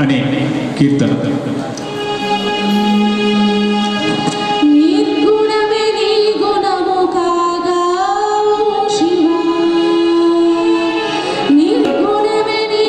అనే కీర్తన. నిర్గుణమే నీ గుణము కాగా ఓ శివా. నిర్గుణమే నీ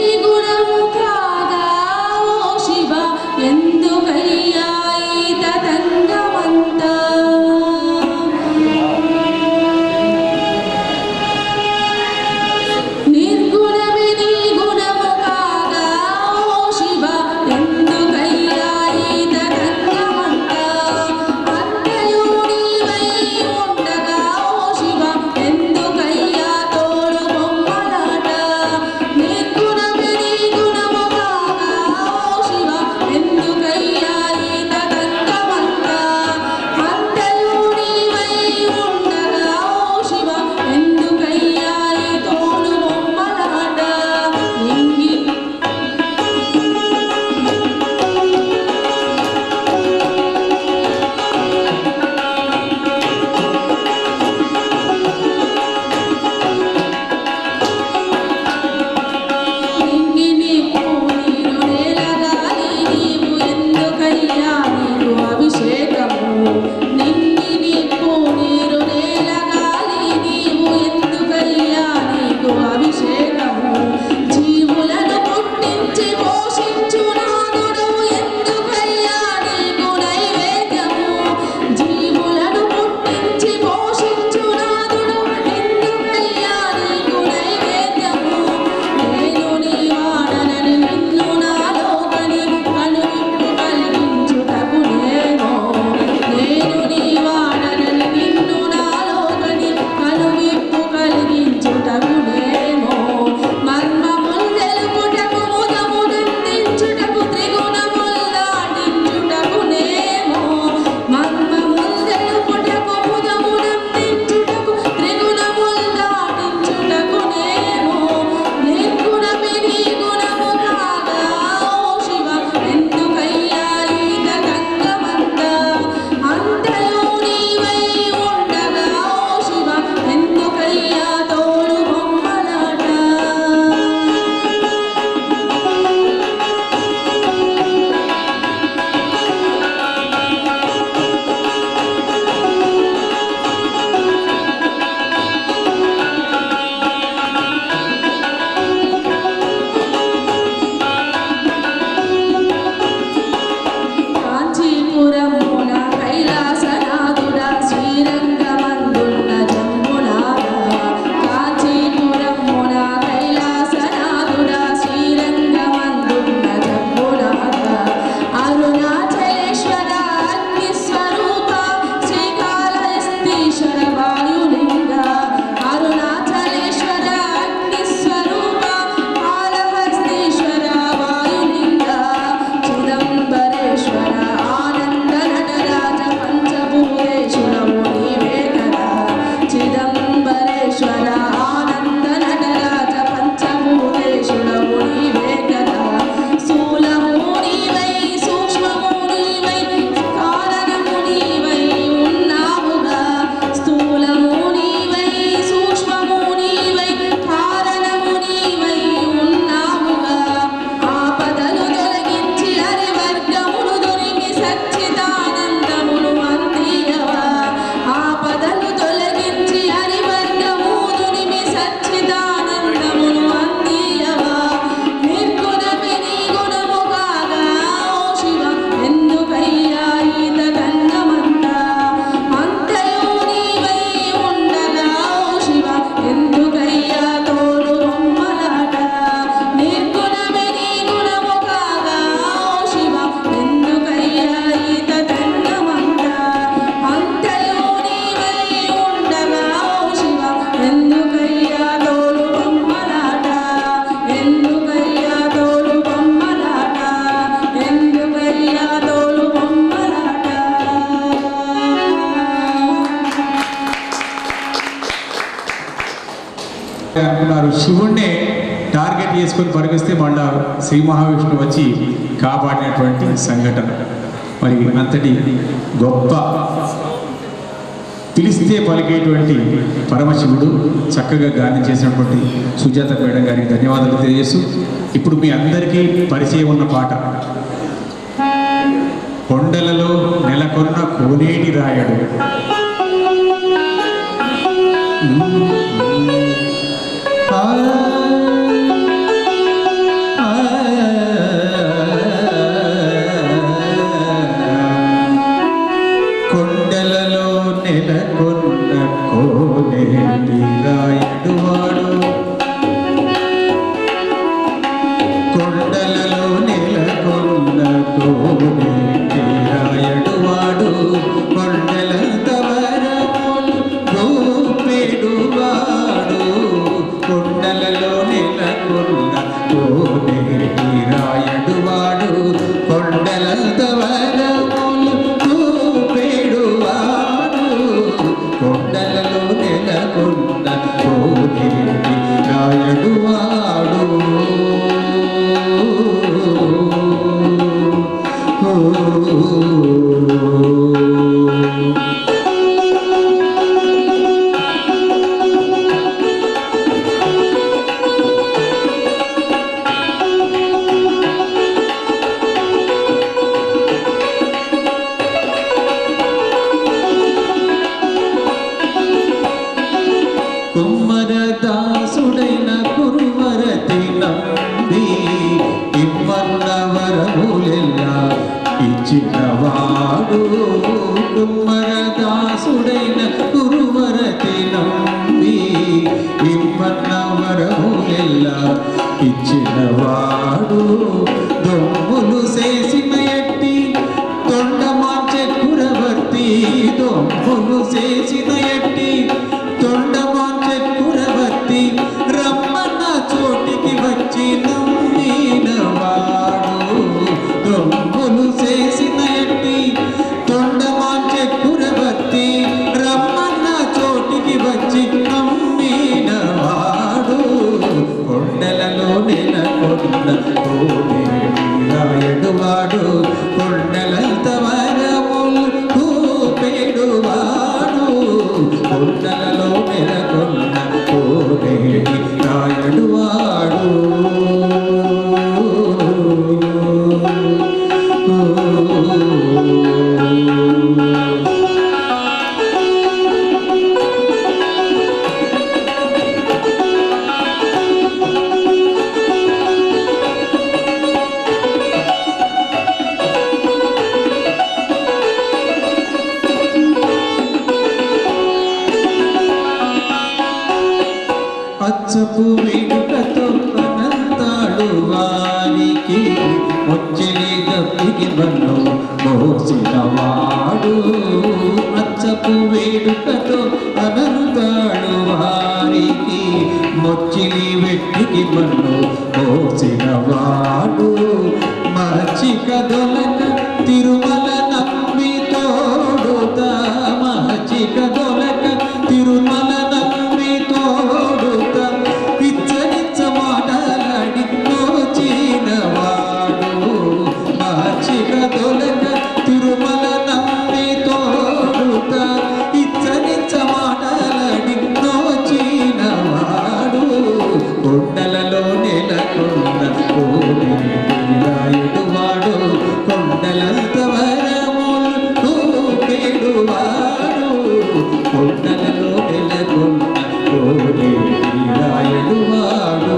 అనుకున్నారు. శివుణ్ణే టార్గెట్ చేసుకొని పరిగిస్తే మళ్ళా శ్రీ మహావిష్ణువు వచ్చి కాపాడినటువంటి సంఘటన. మరి అంతటి గొప్ప పిలిస్తే పలికేటువంటి పరమశివుడు చక్కగా గానం చేసినటువంటి సుజాత మేడం గారికి ధన్యవాదాలు తెలియజేస్తూ ఇప్పుడు మీ అందరికీ పరిచయం ఉన్న పాట కొండలలో నెలకొన్న కోనేటి రాయడు. కొండలలో నెలకొన్న కోనేటి రాయడు వాడు, కొండలలో నెలకొన్న కోనేటి రాయడు వాడు, కొండలంత వరములు గోపెడు వాడు, కొండలలో నెలకొన్న కోనేటి రాయడు వాడు, కొండలంత వరములు గోపెడు వాడు, కొండలలో నెలకొన్న కోనేటి రాయడు వాడు. కుమ్మరదాసుడైన కురువరతి నంబి ఇమ్మన్న వరములెల్లా ఇచ్చినవాడు, కుమ్మరదాసుడైన కురువరతి నంబి ఇమ్మన్న వరములెల్లా ఇచ్చినవాడు, దొంగులు చేసిన ఎట్టి తొండమాచె కురవర్తి, దొంగులు చేసిన ఎట్టి తొండమాచె కురవర్తి, రమ్మన్న చోటికి వచ్చి నమ్మినవాడు, దొంగులు చేసిన ఎట్టి తొండమాచె కురవర్తి, రమ్మన్న చోటికి వచ్చి నమ్మినవాడు, కొండలలో నెలకొన్న కోనేటి రాయడు వాడు, కొండలంత వరములు గోపెడు వాడు, కొండలలో నెలకొన్న కోనేటి రాయడు వాడు. అచ్చపు వేడుకతో అనంతాడు వారికి వచ్చిని దప్పికి మన్ను మోసినవాడు, అచ్చపు వేడుకతో అనంతాడు వారికి మొచ్చిని వెట్టికి మన్ను మోసినవాడు, మచ్చిక దొలక తిరుమల నమ్మి తోడుతా, మచ్చిక దొలక తిరుమల నమ్మి తోడుతా, పిచ్చనిచ్చ మాటలాడి నోచినవాడు, మచ్చిక దొలక తిరుమల నమ్మి తోడుతా, పిచ్చనిచ్చ మాటలాడి నోచినవాడు, కొండలలో నెలకొన్న కోనేటి రాయడు వాడు, కొండలంత వరములు గోపెడు వాడు, కొండలలో నెలకొన్న కోనేటి రాయడు వాడు.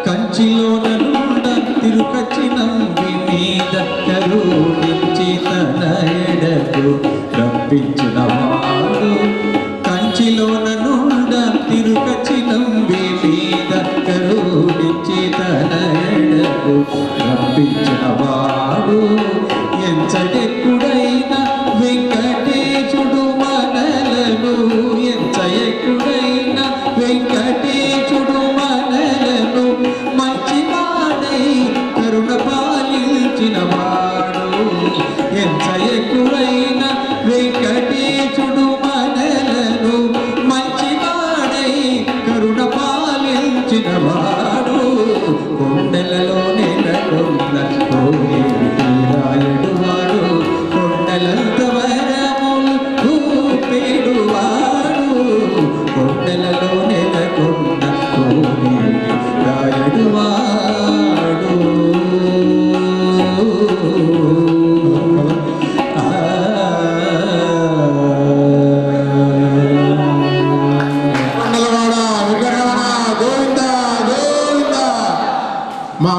కంచిలోన నుండ తిరుకచ్చినంబి మీద కరుణించి తన ఎడకు రప్పించినవాడు, కంచిలోన నుండ తిరుకచ్చినంబి మీద కరుణించి తన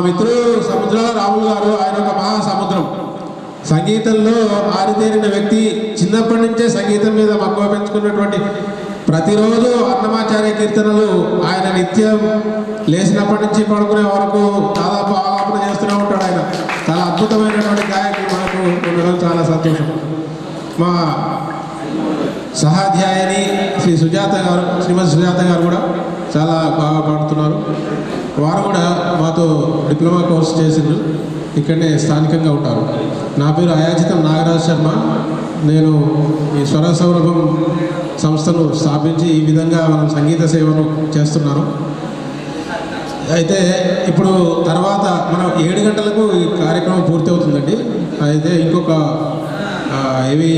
మిత్రుడు సముద్రాల రాములు గారు, ఆయన ఒక మహాసముద్రం. సంగీతంలో ఆరితేరిన వ్యక్తి, చిన్నప్పటి నుంచే సంగీతం మీద మక్కువ పెంచుకున్నటువంటి, ప్రతిరోజు అన్నమాచార్య కీర్తనలు ఆయన నిత్యం లేచినప్పటి నుంచి పడుకునే వరకు దాదాపు ఆలాపన చేస్తూనే ఉంటాడు. ఆయన చాలా అద్భుతమైనటువంటి గాయకుడు మనకు ఉండడం చాలా సంతోషం. మా సహాధ్యాయని శ్రీ సుజాత గారు, శ్రీమతి సుజాత గారు కూడా చాలా బాగా పాడుతున్నారు. వారు కూడా మాతో డిప్లొమా కోర్స్ చేసిండ్రు, ఇక్కడనే స్థానికంగా ఉంటారు. నా పేరు అయాజితం నాగరాజ్ శర్మ. నేను ఈ స్వర సౌరభం సంస్థను స్థాపించి ఈ విధంగా మనం సంగీత సేవను చేస్తున్నాను. అయితే ఇప్పుడు తర్వాత మనం 7 గంటలకు ఈ కార్యక్రమం పూర్తి అవుతుందండి. అయితే ఇంకొక ఇవి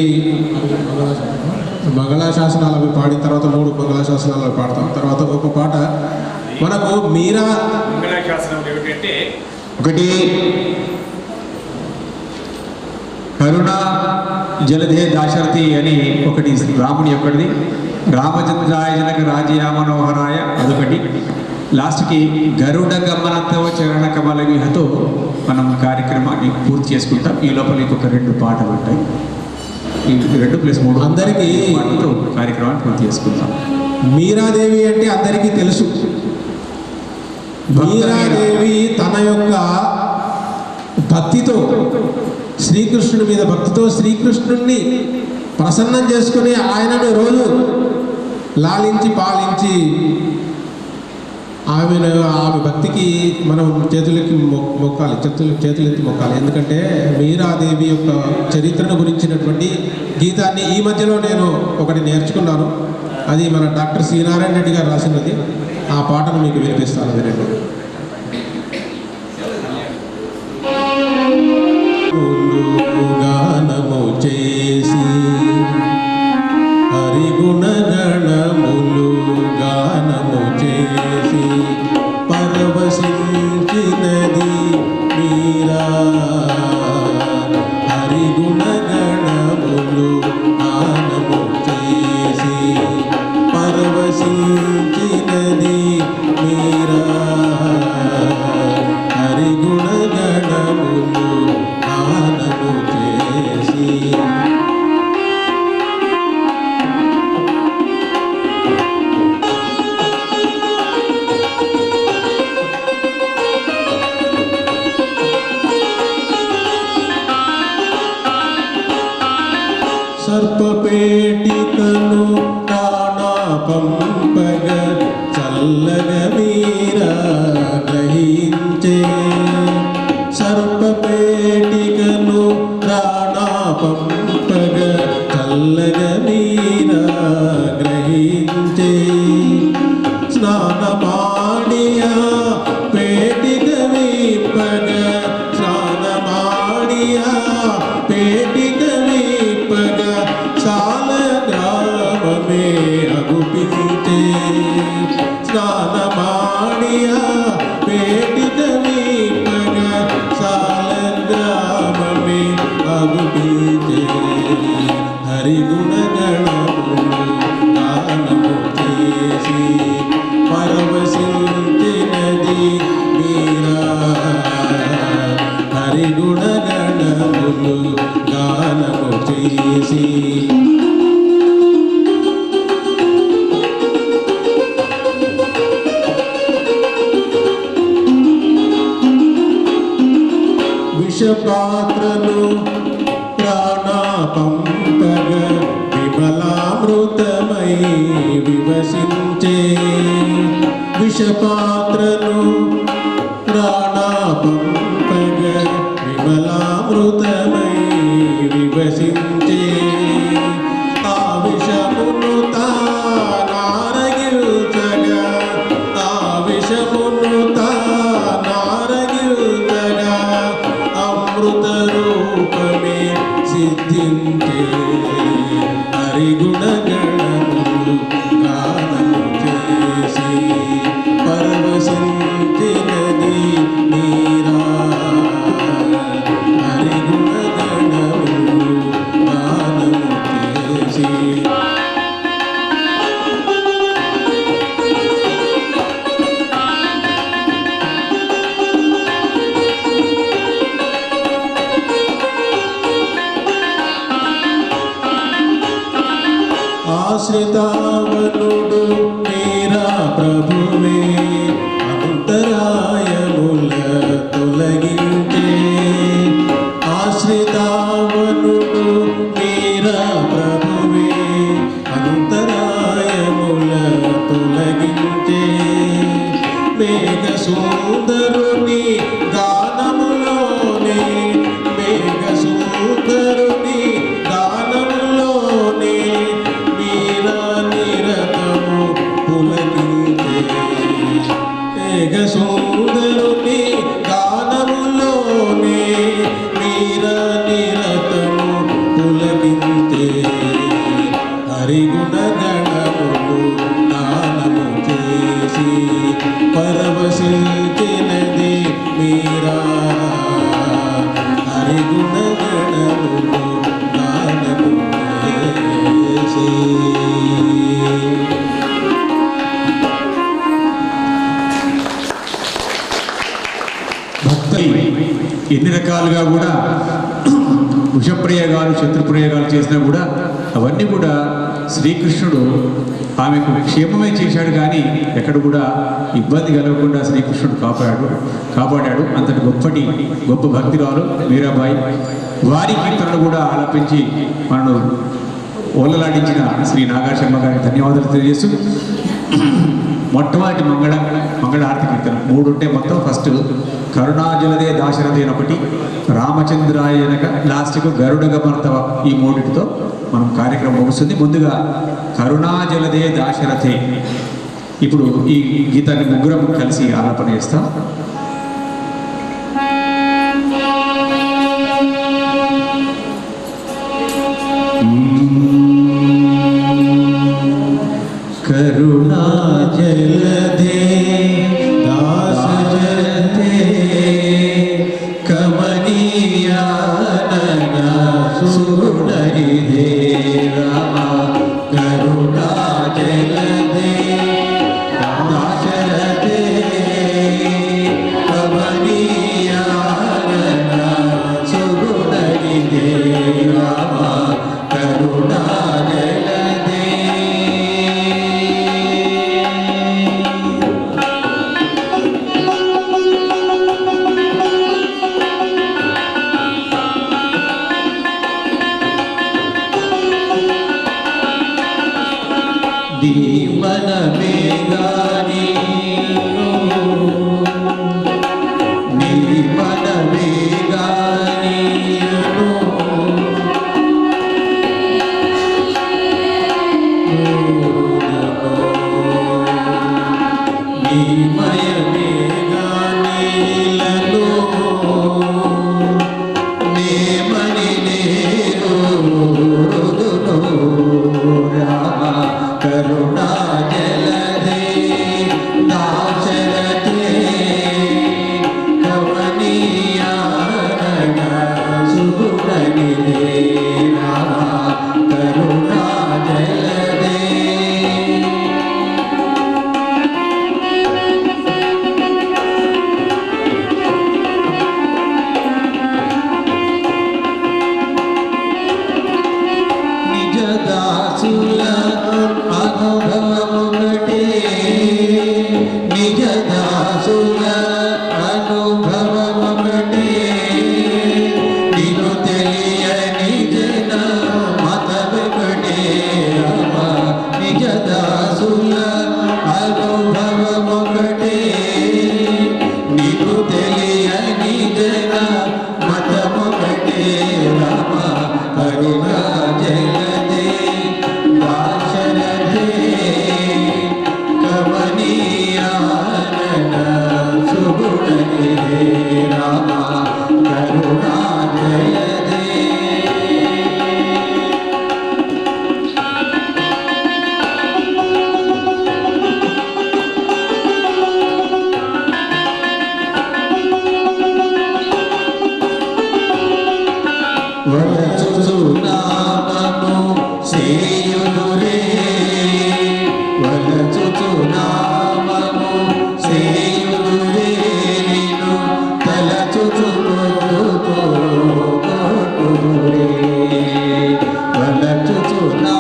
మంగళాశాసనాలు అవి పాడిన తర్వాత 3 మంగళాశాసనాలు అవి పాడతాం. తర్వాత ఒక పాట మనకు మీరా మంగళాశాసనం ఏమిటంటే, ఒకటి కరుణ జలధే దాశరథి అని ఒకటి రాముని యొక్కడిది, రామచంద్రాయ జనక రాజయా మనోహరాయ అదొకటి, లాస్ట్కి గరుడ గమనంతవ చరణ కమల విహతో మనం కార్యక్రమాన్ని పూర్తి చేసుకుంటాం. ఈ లోపల ఇంకొక 2 పాటలు ఉంటాయి. ఈ 2+3 అందరికీ పాటలతో కార్యక్రమాన్ని పూర్తి చేసుకుంటాం. మీరాదేవి అంటే అందరికీ తెలుసు. మీరాదేవి తన యొక్క భక్తితో, శ్రీకృష్ణుడి మీద భక్తితో శ్రీకృష్ణుడిని ప్రసన్నం చేసుకుని ఆయనను రోజు లాలించి పాలించి ఆమె భక్తికి మనం చేతులకి మొక్కాలి, చేతులెత్తి మొక్కాలి. ఎందుకంటే మీరాదేవి యొక్క చరిత్రను గురించినటువంటి గీతాన్ని ఈ మధ్యలో నేను ఒకటి నేర్చుకున్నాను. అది మన డాక్టర్ సి నారాయణ రెడ్డి గారు రాసినది. ఆ పాటను మీకు వినిపిస్తాను, వినండి. గానము చేసి హరిగుణగణములు గానము చేసి పరవశించినది మీరా. హరిగుణగణములు గానము చేసి పరవశించినది మీరా. హరిగుణగణములు గానము చేసి సర్పపేటికను తానా పంపగ చల్లగ మీరా గ్రహించే. సర్పపేటికను తానా పంపగ చల్లగ మీరా గ్రహించే. స్నానమాడియా పేటిక విప్పగ, స్నానమాడియా పేటిక విప్పగ సాల గ్రామమే అగుపించే. స్నానమాడియా పేటిక విప్పగ సాల గ్రామమే అగుపించే. హరిగుణగణములు గానము చేసి పరవశించినది మీరా. హరిగుణగణములు గానము చేసి విషపాత్రను ప్రాణా పంపగ విమలామృతమై వివసించే. విషపాత్రను ప్రాణా పంపగ విమలామృతమై వివసించే. ఆ విషమును తానారగిల్చగా, ఆ విషమును తానారగిల్చగా అమృత రూపమే సిద్ధించే. హరిగుణగణములు గానము చేసి పరవశించినది మీరా. ఆశ్రితావనుడు మీరా ప్రభువే అంతరాయముల తొలగించే ఆశ్రితావనుడు మీరా ప్రభువే అంతరాయముల తొలగించే మేఘ సుందరుని గానములోనే మేఘ సుందరుని గానములోనే మీరా నిరతము పులకించే మేఘ సుందరుని గానములోనే మీరా నిరతము పులకించే హరిగుణ గణములు గానము చేసి పరవశించినది మీరా హరిగుణ గణములు గానము చేసి భక్తి ఎన్ని రకాలుగా కూడా విషప్రయోగాలు శత్రుప్రయోగాలు చేసినా కూడా అవన్నీ కూడా శ్రీకృష్ణుడు ఆమెకు క్షేమమే చేశాడు, కానీ ఎక్కడ కూడా ఇబ్బంది కలగకుండా శ్రీకృష్ణుడు కాపాడాడు. అంతటి గొప్ప భక్తిరాలు మీరాబాయి. వారి కీర్తనలు కూడా ఆలపించి మనను ఓలలాడించిన శ్రీ నాగాశర్మ గారికి ధన్యవాదాలు తెలియజేస్తూ మొట్టమొదటి మంగళారతి కీర్తన 3 ఉంటే మొత్తం ఫస్ట్ కరుణాజలదే దాశరథి అని ఒకటి, రామచంద్రాయనక, లాస్ట్కు గరుడగమర్తవ, ఈ 3టితో మనం కార్యక్రమం ముగుస్తుంది. ముందుగా కరుణాజలదే దాశరథే. ఇప్పుడు ఈ గీతాన్ని ముగ్గురం కలిసి ఆలాపన చేస్తాం. కరుణాజలదే దాశరథే కమనీయానన సుగుణనిధే రామ. కరుణాజలదే దాశరథే కమనీయానన సుగుణనిధే రామ. కరుణాజలదే దీవనమే గాని దీవనమే గాని నీమయమే గానిలను నేమని నేను రామ. కరుణాజలదే దాశరథే కమనీయానన సుగుణనిధే రామ. కరుణాజలదే నిజదాసుల అనుభవముగటే నిజదాసుల అనుభవముగటే నిన్ను తెలియని జన మతముగటే రామ. నిజదాసుల అనుభవముగటే నిన్ను తెలియని జన మతముగటే రామ. కరుణాజలదే దాశరథే కమనీయానన సుగుణనిధే రామ. కరుణాజలదే వలచుచునామము సేయుదురే వలచుచునామము సేయుదురే నిన్ను తలచుచునురే వలచుచునామము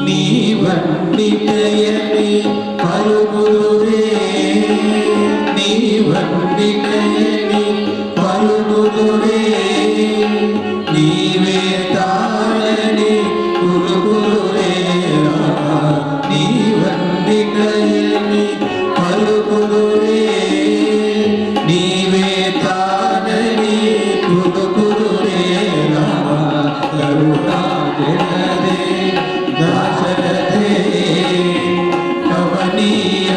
నీ వండిటయని పలుకుదురే నీ వండిటయని పలుకుదురే నీవే తానని కులుకుదురే నీ వండిటయని పలుకుదురే నీవే తానని కులుకుదురే కరుణా జగదే దాశరథే కవనీయ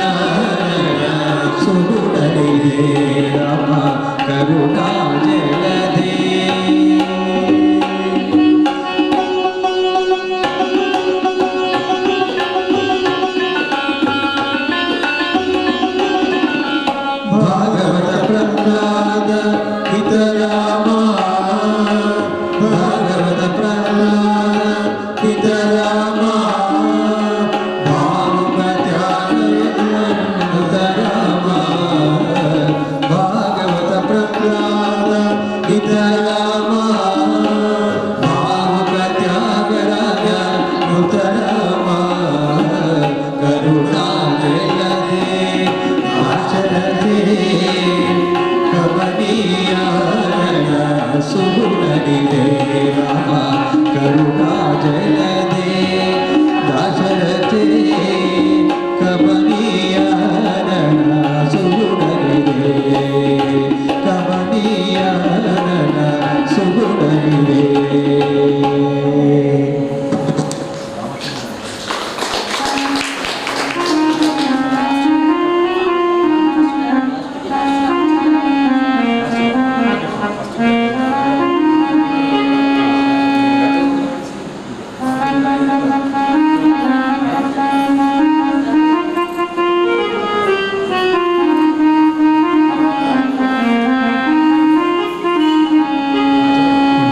సుగుణనిదే రామ కరుణా జగదే భాగవత ప్రహ్లాద హితరామా భాగవత ప్రహ్లాద హితరామా భానుపత్యాగరామా భాగవత ప్రహ్లాద హితరామా భానుపత్యాగరాజ ఉత్తరామా కరుణా జయదే ఆచరదే కమనీయ సుగుణనిదే రామ కరుణా జయదే దాశరథే కమనీయ సుగుణనిదే కమనీయ సుగుణనిదే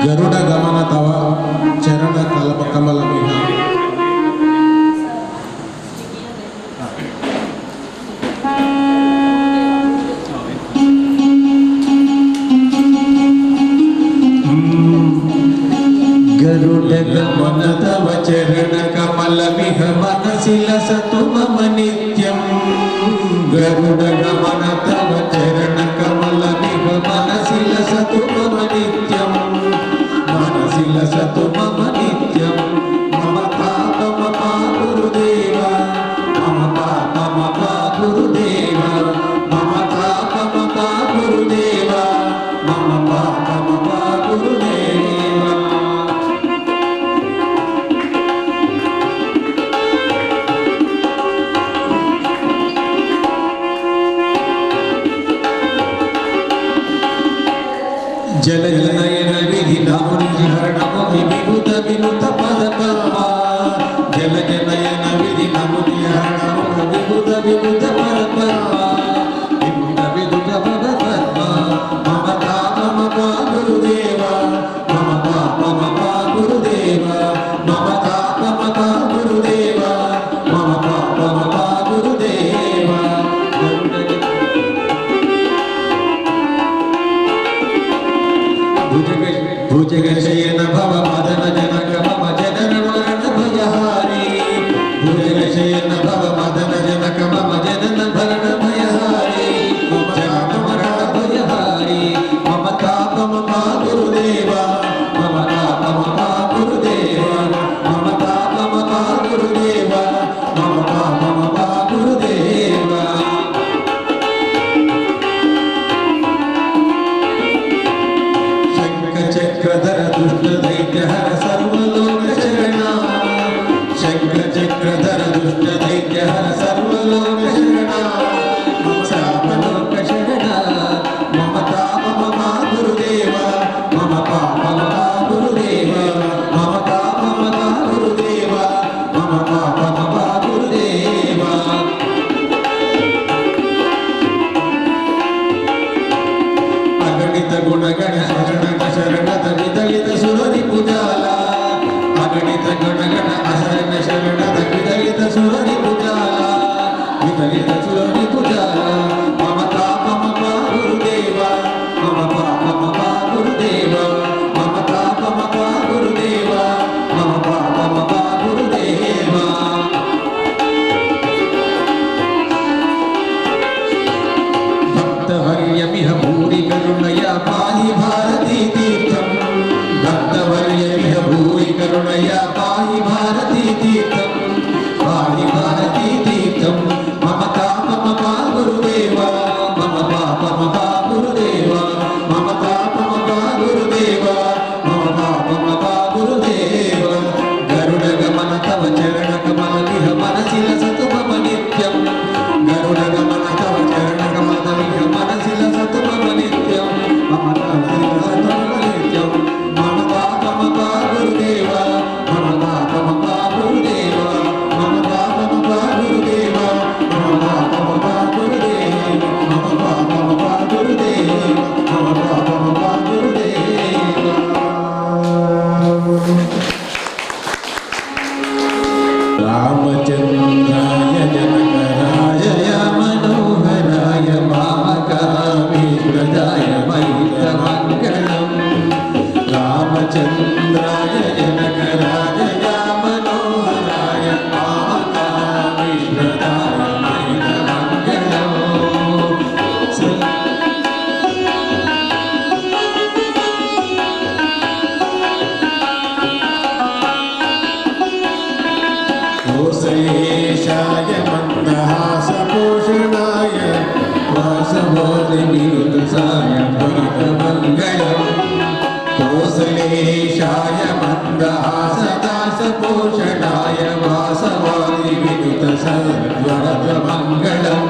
గరుడ గమన తవ చరణ కమల మిహ గరుడ గమన తవ చరణ కమల విహ మనసి లసతు మమ నిత్యం గరుడ గమన తవ చరణ కమల విహ మనసి లసతు మమ నిత్యం మనసి లసతు మమ నిత్యం మమ పాప మమ గురుదేవ మమ పాప మమ గురుదేవ మమ పాప మమ గురుదేవ మమ పాప మమ గురుదేవ జల జలనయన విధి నాముని హరణము విభుత వినుత పద పద్మ జల జనయన విధి నాముని హరణము విభుత వినుత పద పద్మ విభుత వినుత పద పద్మ మమ తాప మమ గురుదేవ మమ పాప మమ గురుదేవ మమ తాప మమ గురుదేవ మమ పాప మమ గురుదేవ భుజగశయన భవ మదన జనక మమ జనన మరణ భయహారి భుజగశయన భవ మదన జనక మమ జనన భరణ భయహారి జనన మరణ భయహారి మమ తాప మమ గురుదేవ మమ తాప మమ గురుదేవ మమ తాప మమ గురుదేవ మమ పాప మమ గురుదేవ చక్రధర దుష్ట దైత్య హర సర్వలోక శరణ శంఖ చక్రధర దుష్ట పాయి భారతీ తీర్థం పాయి భారతీ తీర్థం మమ తాపమ పా గురుదేవ మమ పాపమ పా గురుదేవ మమ తాపమ పా గురుదేవ మమ పాపమ పా గురుదేవ గరుడ గమన తవ చరణ కమల విహ మనసిల సతుమమ నిత్యం గరుడ గమన తవ చరణ కమల విహ మనసిల సతుమమ నిత్యం మమ మనసిల సతుమమ నిత్యం మమ పాపమ పా గురుదేవ మమ పాపమ పా గురుదేవ మమ పాపమ పా గురుదేవ మమ పాపమ పా గురుదేవ మమ పాపమ పా గురుదేవ మమ పాపమ పా గురుదేవ రామచంద్రాయ జనకరాయ మనోహరాయ మామకామిష్టాయ వైతమంగళం రామచంద్రాయ జనకరాయ మనోహరాయ మామకామిష్టాయ మంగళం కోశేశాయ మందహాసభూషణాయ వాసవోది విరుదసాయ మంగళం కోసలేశాయ మందహాసదాసభూషణాయ వాసవాది వినుత సర్వరత మంగళం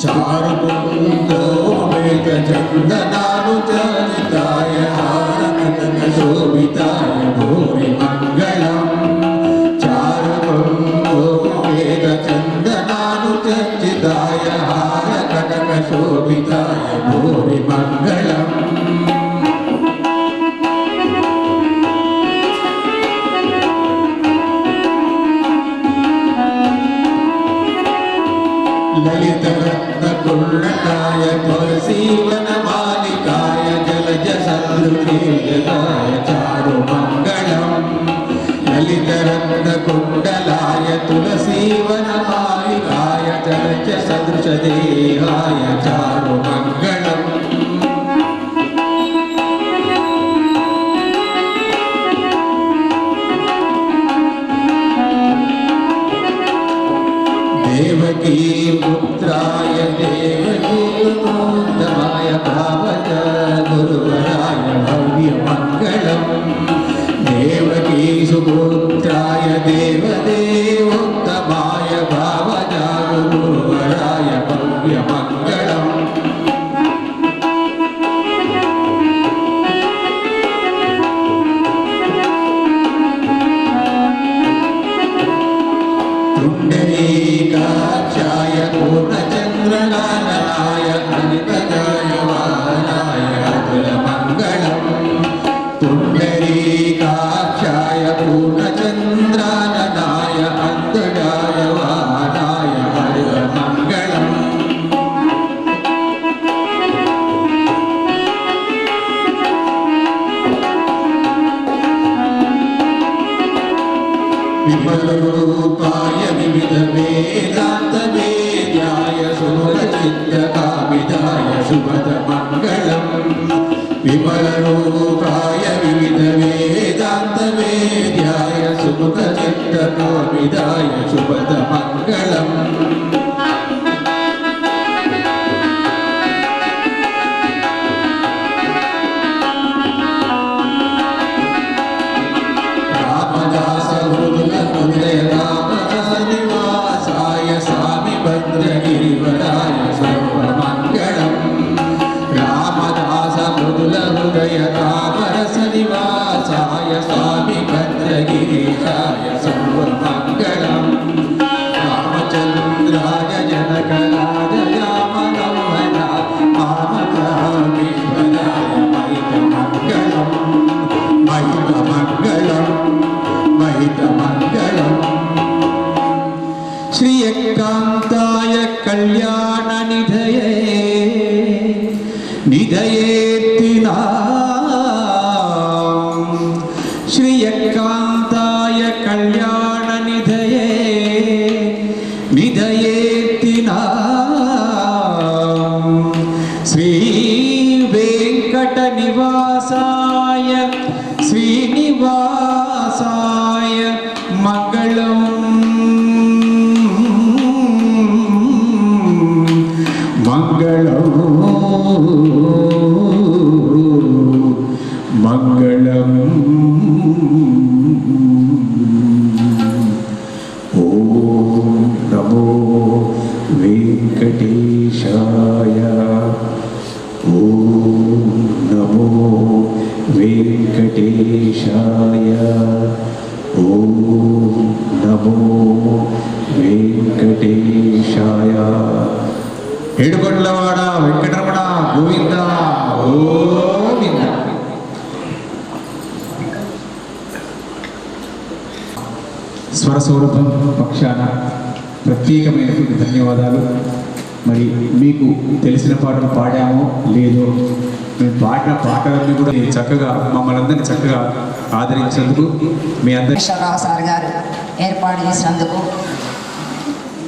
చారుకుందో వేద చందనాను చరితాయ హారకటక శోభితాయ భూరి మంగళం చారుకుందో వేద చందనాను చర్చితాయ హారకటక శోభితాయ భూరి మంగళం ललितरत्नकुण्डकाय तुलसीवनमालिकाय जलज सदृशेजनाय चारुमङ्गलम् ललितरत्नकुण्डलाय तुलसीवनमालिकाय जलज सदृशदेहाय चारुमङ्गलम् देवकी पुत्राय देवकीपुत्राय भावज गुरुवराय भव्यमङ्गलम् देवकी सुपुत्राय देवदेवोत्तमाय भावज गुरुवराय भव्यमङ्गलम् पुण्डरीकाक्षाय पूर्णचन्द्रनाराय अनिपदाय वाहनाय अतुलमङ्गलम् पुण्डरीकाक्षाय पूर्णचन्द्राननाय अन्तडाय वाहनाय अतुलमङ्गलम् विमलरूपाय विविधवेदान्तवेद्याय सुरचित्तकामिदाय शुभदमङ्गलम् विमलरूपाय विविधवेदान्तवेद्याय सुमुखचित्तकामिदाय शुभदमङ्गलम् रामदासहृदयरामरसनिवासाय स्वामि भद्रगिरिवराय सर्वमङ्गलम् रामदासमृदुलहृदय रामरसनिवासाय स्वामि भद्रगिरीशाय सर्वमङ्गलम् रामचन्द्राय जनकराजया मनोहरा मामकामिष्टाय महितमङ्गलम् महितमङ्गलम् महितमङ्गलम् श्री एकान्ताय कल्याण निधये निधयेत्तिना श्री एकान्ताय कल्याण निधये निधयेत्तिना వెంకటేశాయ ఓం నమో వెంకటేశాయ. ఏడుకొండలవాడ వెంకటరమణ గోవింద గోవింద. స్వర సౌరభం పక్షాన ప్రత్యేకమైనటువంటి ధన్యవాదాలు. మరి మీకు తెలిసిన పాటలు పాడామో లేదో, మేము పాడిన పాటలన్నీ కూడా చక్కగా మమ్మల్ని అందరినీ చక్కగా ఆదరించినందుకు మీ అందరి రావు సార్ గారు ఏర్పాటు చేసినందుకు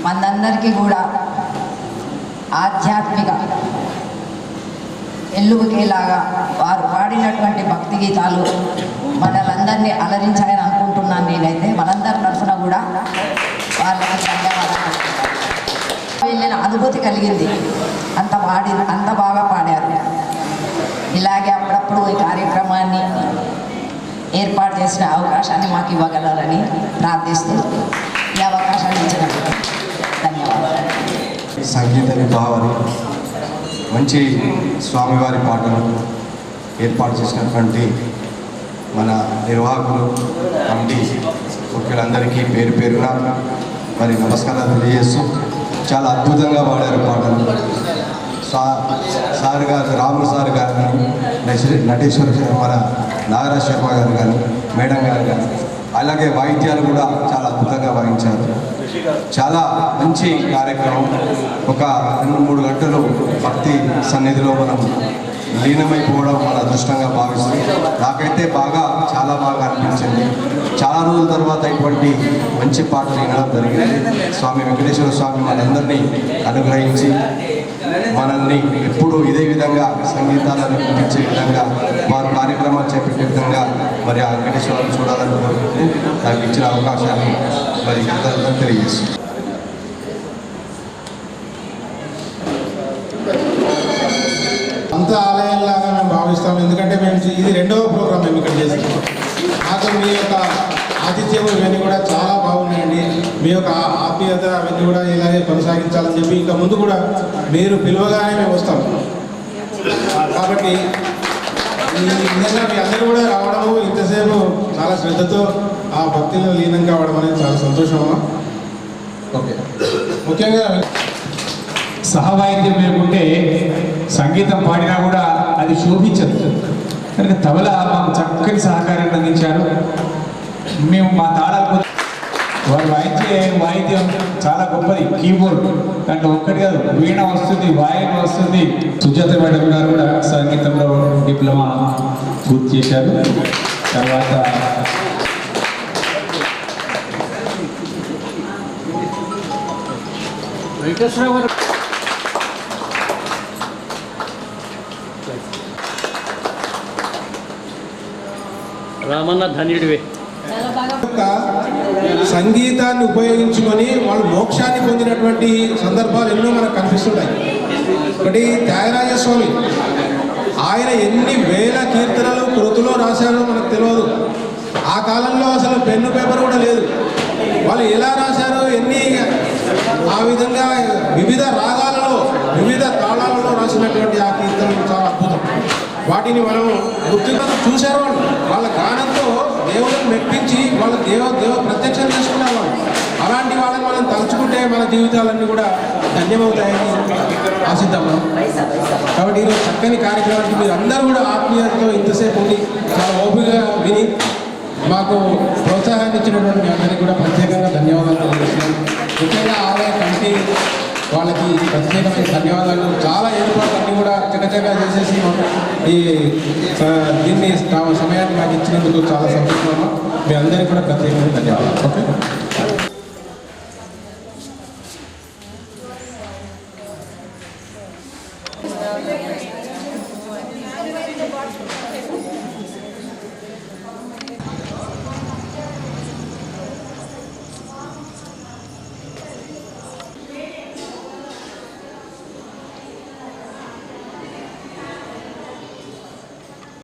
మనందరికీ కూడా ఆధ్యాత్మిక ఎల్లుగుకేలాగా వారు పాడినటువంటి భక్తి గీతాలు మనలందరినీ అలరించాయని అనుకుంటున్నాను. నేనైతే మనందరి తరఫున కూడా వాళ్ళకి ధన్యవాదాలు. వెళ్ళిన అనుభూతి కలిగింది. అంత బాగా పాడారు. ఇలాగే అప్పుడప్పుడు ఈ కార్యక్రమాన్ని ఏర్పాటు చేసిన అవకాశాన్ని మాకు ఇవ్వగలరని ప్రార్థిస్తూ ఈ అవకాశాన్ని ఇచ్చినందుకు ధన్యవాదాలు. సంగీత విభావాలు మంచి స్వామివారి పాటలు ఏర్పాటు చేసినటువంటి మన నిర్వాహకులు కమిటీ ముఖ్యులందరికీ పేరు పేరున మరి నమస్కారాలు తెలియజేస్తూ చాలా అద్భుతంగా పాడారు పాటలు. సార్ గారు, రాములు సార్ గారు కానీ, నటేశ్వర మన నాగరాజ్ శర్మ గారు కానీ, మేడం గారు కానీ, అలాగే వాయిద్యాలు కూడా చాలా అద్భుతంగా వాయించారు. చాలా మంచి కార్యక్రమం. ఒక 2-3 గంటలు భక్తి సన్నిధిలో మనం లీనమైపోవడం మన అదృష్టంగా భావిస్తుంది. నాకైతే చాలా బాగా అనిపించింది. చాలా రోజుల తర్వాత ఇటువంటి మంచి పాటలు వినడం జరిగింది. స్వామి వెంకటేశ్వర స్వామి మనందరినీ అనుగ్రహించి మనల్ని ఎప్పుడు ఇదే విధంగా సంగీతాలను వినిపించే విధంగా వారు కార్యక్రమాలు చేపట్టే విధంగా మరి ఆ వెంకటేశ్వరాన్ని చూడాలని కోరుకుంటూ నాకు ఇచ్చిన అవకాశాన్ని మరి కృతజ్ఞతలు తెలియజేస్తుంది. అంత ఆలయంలాగా మేము భావిస్తాం. ఎందుకంటే మేము ఇది 2వ ప్రోగ్రాం మేము ఇక్కడ చేస్తాం. నాకు మీ యొక్క ఆతిథ్యం ఇవన్నీ కూడా చాలా బాగున్నాయండి. మీ యొక్క ఆత్మీయత అవన్నీ కూడా ఇలాగే కొనసాగించాలని చెప్పి ఇంకా ముందు కూడా మీరు పిలువగానే మేము వస్తాం. కాబట్టి ఈ విధంగా మీ అందరూ కూడా రావడము, ఇంతసేపు చాలా శ్రద్ధతో ఆ భక్తిలో లీనం కావడం అనేది చాలా సంతోషమా. ఓకే, ముఖ్యంగా సహవాయిద్యం లేకుంటే సంగీతం పాడినా కూడా అది శోభించదు. కనుక తబల మాకు చక్కని సహకారాన్ని అందించారు. మేము మా తాళాలు వారు వాయించే వాయిద్యం చాలా గొప్పది. కీబోర్డ్ దాంట్లో ఒక్కటి కాదు, వీణ వస్తుంది, వాయిన వస్తుంది. సుజాత మేడం గారు కూడా సంగీతంలో డిప్లొమా పూర్తి చేశారు. తర్వాత రామన్న ధన్యుడివే. సంగీతాన్ని ఉపయోగించుకొని వాళ్ళు మోక్షాన్ని పొందినటువంటి సందర్భాలు ఎన్నో మనకు కనిపిస్తుంటాయి. ఒకటి త్యాగరాజ స్వామి, ఆయన ఎన్ని వేల కీర్తనలు కృతులు రాశారో మనకు తెలియదు. ఆ కాలంలో అసలు పెన్ను పేపర్ కూడా లేదు. వాళ్ళు ఎలా రాశారో ఆ విధంగా వివిధ రాగాలలో వివిధ తాళాలలో రాసినటువంటి ఆ కీర్తనలు చాలా అద్భుతం. వాటిని మనం గుర్తుగా చూశారు. వాళ్ళ గానంతో దేవుడిని మెప్పించి వాళ్ళ దేవ ప్రత్యక్షం చేసుకున్నారు వాళ్ళు. అలాంటి వాళ్ళని మనం తలుచుకుంటే మన జీవితాలన్నీ కూడా ధన్యమవుతాయని ఆశిద్దాం మనం. కాబట్టి ఈరోజు చక్కని కార్యక్రమానికి మీరు అందరూ కూడా ఆత్మీయతతో ఇంతసేపు ఉండి చాలా ఓపికగా విని మాకు ప్రోత్సాహాన్ని ఇచ్చినటువంటి మీ అందరికీ కూడా ప్రత్యేకంగా ధన్యవాదాలు తెలియజేస్తున్నాను. ముఖ్యంగా ఆలయ కమిటీ వాళ్ళకి ప్రత్యేకమైన ధన్యవాదాలు. చాలా ఏర్పాట్లన్నీ కూడా చక్కచక్కగా చేసేసి దీన్ని సమయాన్ని మాకు ఇచ్చినందుకు చాలా సంతోషం. మీ అందరికీ కూడా ప్రత్యేకమైన ధన్యవాదాలు. ఓకే.